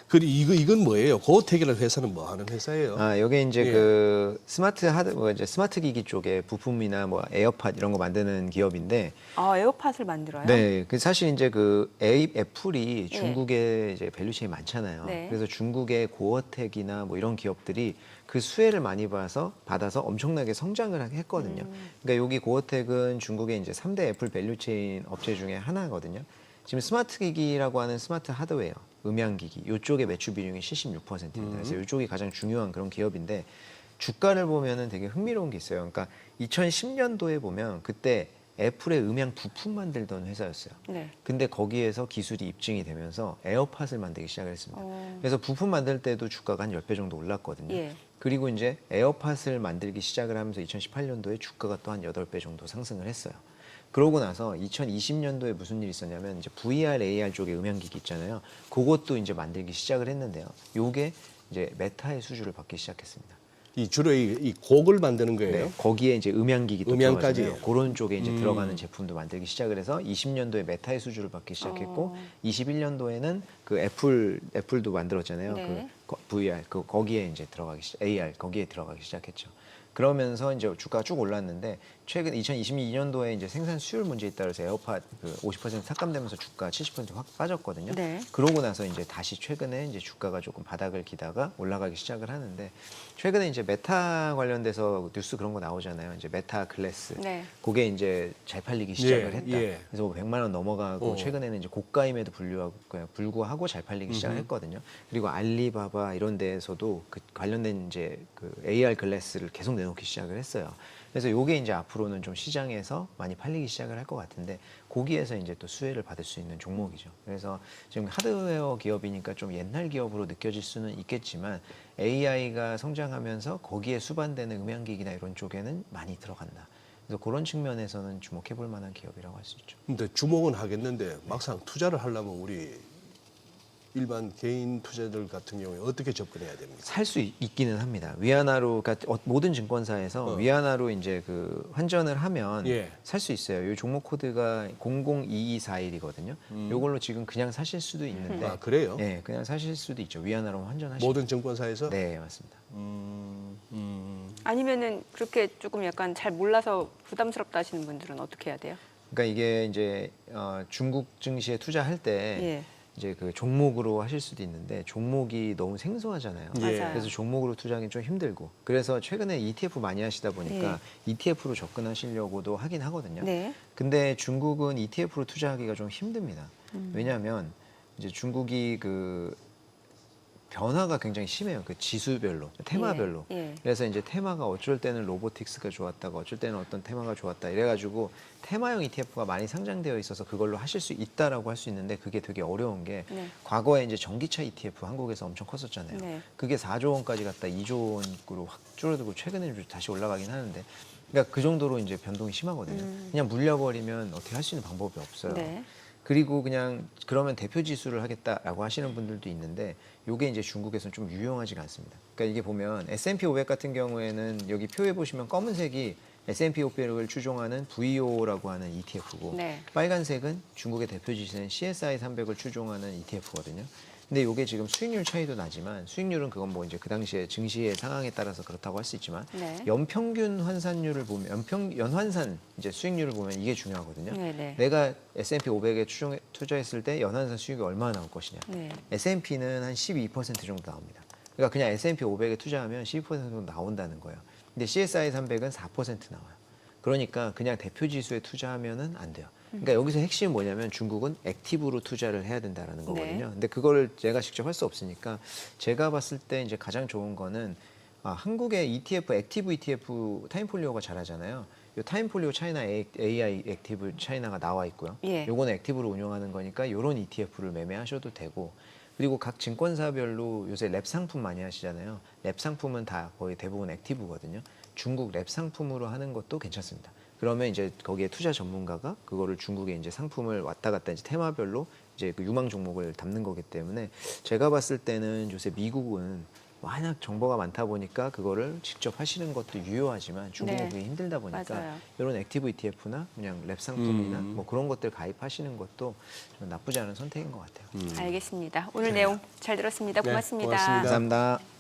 그리고 이건 뭐예요? 고택이라는 회사는 뭐 하는 회사예요? 아, 여기 이제 예. 그 스마트 뭐 이제 스마트 기기 쪽에 부품이나 뭐 에어팟 이런 거 만드는 기업인데 아, 에어팟을 만들어요? 네, 그 사실 이제 그 애플이 중국에 이제 밸류체인이 많잖아요. 네. 그래서 중국의 고어텍이나 뭐 이런 기업들이 그 수혜를 많이 받아서 엄청나게 성장을 했거든요. 그러니까 여기 고어텍은 중국의 이제 3대 애플 밸류체인 업체 중에 하나거든요. 지금 스마트 기기라고 하는 스마트 하드웨어, 음향 기기 이쪽의 매출 비중이 76%입니다. 그래서 이쪽이 가장 중요한 그런 기업인데 주가를 보면은 되게 흥미로운 게 있어요. 그러니까 2010년도에 보면 그때 애플의 음향 부품 만들던 회사였어요. 네. 근데 거기에서 기술이 입증이 되면서 에어팟을 만들기 시작을 했습니다. 어. 그래서 부품 만들 때도 주가가 한 10배 정도 올랐거든요. 예. 그리고 이제 에어팟을 만들기 시작을 하면서 2018년도에 주가가 또 한 8배 정도 상승을 했어요. 그러고 나서 2020년도에 무슨 일이 있었냐면 이제 VR, AR 쪽의 음향기기 있잖아요. 그것도 이제 만들기 시작을 했는데요. 요게 이제 메타의 수주를 받기 시작했습니다. 이 주로 이 곡을 만드는 거예요? 네, 거기에 이제 음향기기도 음향까지. 들어가잖아요. 그런 쪽에 이제 들어가는 제품도 만들기 시작을 해서 20년도에 메타의 수주를 받기 시작했고 21년도에는 그 애플도 만들었잖아요. 네. 그 VR 거기에 이제 AR 거기에 들어가기 시작했죠. 그러면서 이제 주가가 쭉 올랐는데 최근 2022년도에 이제 생산 수율 문제에 따라서 에어팟 그 50% 삭감되면서 주가 70%확 빠졌거든요. 네. 그러고 나서 이제 다시 최근에 이제 주가가 조금 바닥을 기다가 올라가기 시작을 하는데 최근에 이제 메타 관련돼서 뉴스 그런 거 나오잖아요. 이제 메타 글래스. 네. 그게 이제 잘 팔리기 시작을 예, 했다. 예. 그래서 뭐 100만 원 넘어가고 어. 최근에는 이제 고가임에도 불구하고 잘 팔리기 시작을 했거든요. 그리고 알리바바 이런 데에서도 그 관련된 이제 그 AR 글래스를 계속 내놓기 시작을 했어요. 그래서 요게 이제 앞으로는 좀 시장에서 많이 팔리기 시작을 할 것 같은데 거기에서 이제 또 수혜를 받을 수 있는 종목이죠. 그래서 지금 하드웨어 기업이니까 좀 옛날 기업으로 느껴질 수는 있겠지만 AI가 성장하면서 거기에 수반되는 음향기기나 이런 쪽에는 많이 들어간다. 그래서 그런 측면에서는 주목해 볼 만한 기업이라고 할 수 있죠. 근데 주목은 하겠는데 막상 투자를 하려면 우리 일반 개인 투자자들 같은 경우에 어떻게 접근해야 됩니까? 살 수 있기는 합니다. 위안화로, 그러니까 모든 증권사에서 위안화로 이제 그 환전을 하면 예. 살 수 있어요. 이 종목 코드가 002241이거든요. 요걸로 지금 그냥 사실 수도 있는데. 아, 그래요? 네, 그냥 사실 수도 있죠. 위안화로 환전하시면. 모든 증권사에서? 네, 맞습니다. 아니면은 그렇게 조금 약간 잘 몰라서 부담스럽다 하시는 분들은 어떻게 해야 돼요? 그러니까 이게 이제 중국 증시에 투자할 때 예. 이제 그 종목으로 하실 수도 있는데 종목이 너무 생소하잖아요. 예. 맞아요. 그래서 종목으로 투자하기 좀 힘들고 그래서 최근에 ETF 많이 하시다 보니까 ETF로 접근하시려고도 하긴 하거든요. 네. 근데 중국은 ETF로 투자하기가 좀 힘듭니다. 왜냐하면 이제 중국이 그 변화가 굉장히 심해요. 그 지수별로, 테마별로. 예. 그래서 이제 테마가 어쩔 때는 로보틱스가 좋았다가 어쩔 때는 어떤 테마가 좋았다 이래가지고 테마형 ETF가 많이 상장되어 있어서 그걸로 하실 수 있다라고 할 수 있는데 그게 되게 어려운 게 네. 과거에 이제 전기차 ETF 한국에서 엄청 컸었잖아요. 네. 그게 4조 원까지 갔다 2조 원으로 확 줄어들고 최근에 좀 다시 올라가긴 하는데 그러니까 그 정도로 이제 변동이 심하거든요. 그냥 물려버리면 어떻게 할 수 있는 방법이 없어요. 네. 그리고 그냥 그러면 대표 지수를 하겠다라고 하시는 분들도 있는데 이게 이제 중국에서는 좀 유용하지가 않습니다. 그러니까 이게 보면 S&P 500 같은 경우에는 여기 표에 보시면 검은색이 S&P 500을 추종하는 VO라고 하는 ETF고 네. 빨간색은 중국의 대표 지수인 CSI 300을 추종하는 ETF거든요. 근데 이게 지금 수익률 차이도 나지만 수익률은 그건 뭐 이제 그 당시에 증시의 상황에 따라서 그렇다고 할 수 있지만 네. 연평균 환산율을 보면 연환산 이제 수익률을 보면 이게 중요하거든요. 네, 네. 내가 S&P 500에 투자했을 때 연환산 수익이 얼마나 나올 것이냐. 네. S&P는 한 12% 정도 나옵니다. 그러니까 그냥 S&P 500에 투자하면 12% 정도 나온다는 거예요. 근데 CSI 300은 4% 나와요. 그러니까 그냥 대표 지수에 투자하면은 안 돼요. 그러니까 여기서 핵심은 뭐냐면 중국은 액티브로 투자를 해야 된다라는 거거든요. 네. 근데 그걸 제가 직접 할 수 없으니까 제가 봤을 때 이제 가장 좋은 거는 한국의 ETF, 액티브 ETF 타임폴리오가 잘하잖아요. 이 타임폴리오 차이나 AI 액티브 차이나가 나와 있고요. 예. 요거는 액티브로 운영하는 거니까 이런 ETF를 매매하셔도 되고 그리고 각 증권사별로 요새 랩 상품 많이 하시잖아요. 랩 상품은 다 거의 대부분 액티브거든요. 중국 랩 상품으로 하는 것도 괜찮습니다. 그러면 이제 거기에 투자 전문가가 그거를 중국에 이제 상품을 왔다 갔다 이제 테마별로 이제 그 유망 종목을 담는 거기 때문에 제가 봤을 때는 요새 미국은 워낙 정보가 많다 보니까 그거를 직접 하시는 것도 유효하지만 중국은 네. 그게 힘들다 보니까 맞아요. 이런 액티브 ETF나 그냥 랩 상품이나 뭐 그런 것들 가입하시는 것도 좀 나쁘지 않은 선택인 것 같아요. 알겠습니다. 오늘 내용 잘 들었습니다. 네, 고맙습니다. 고맙습니다. 감사합니다.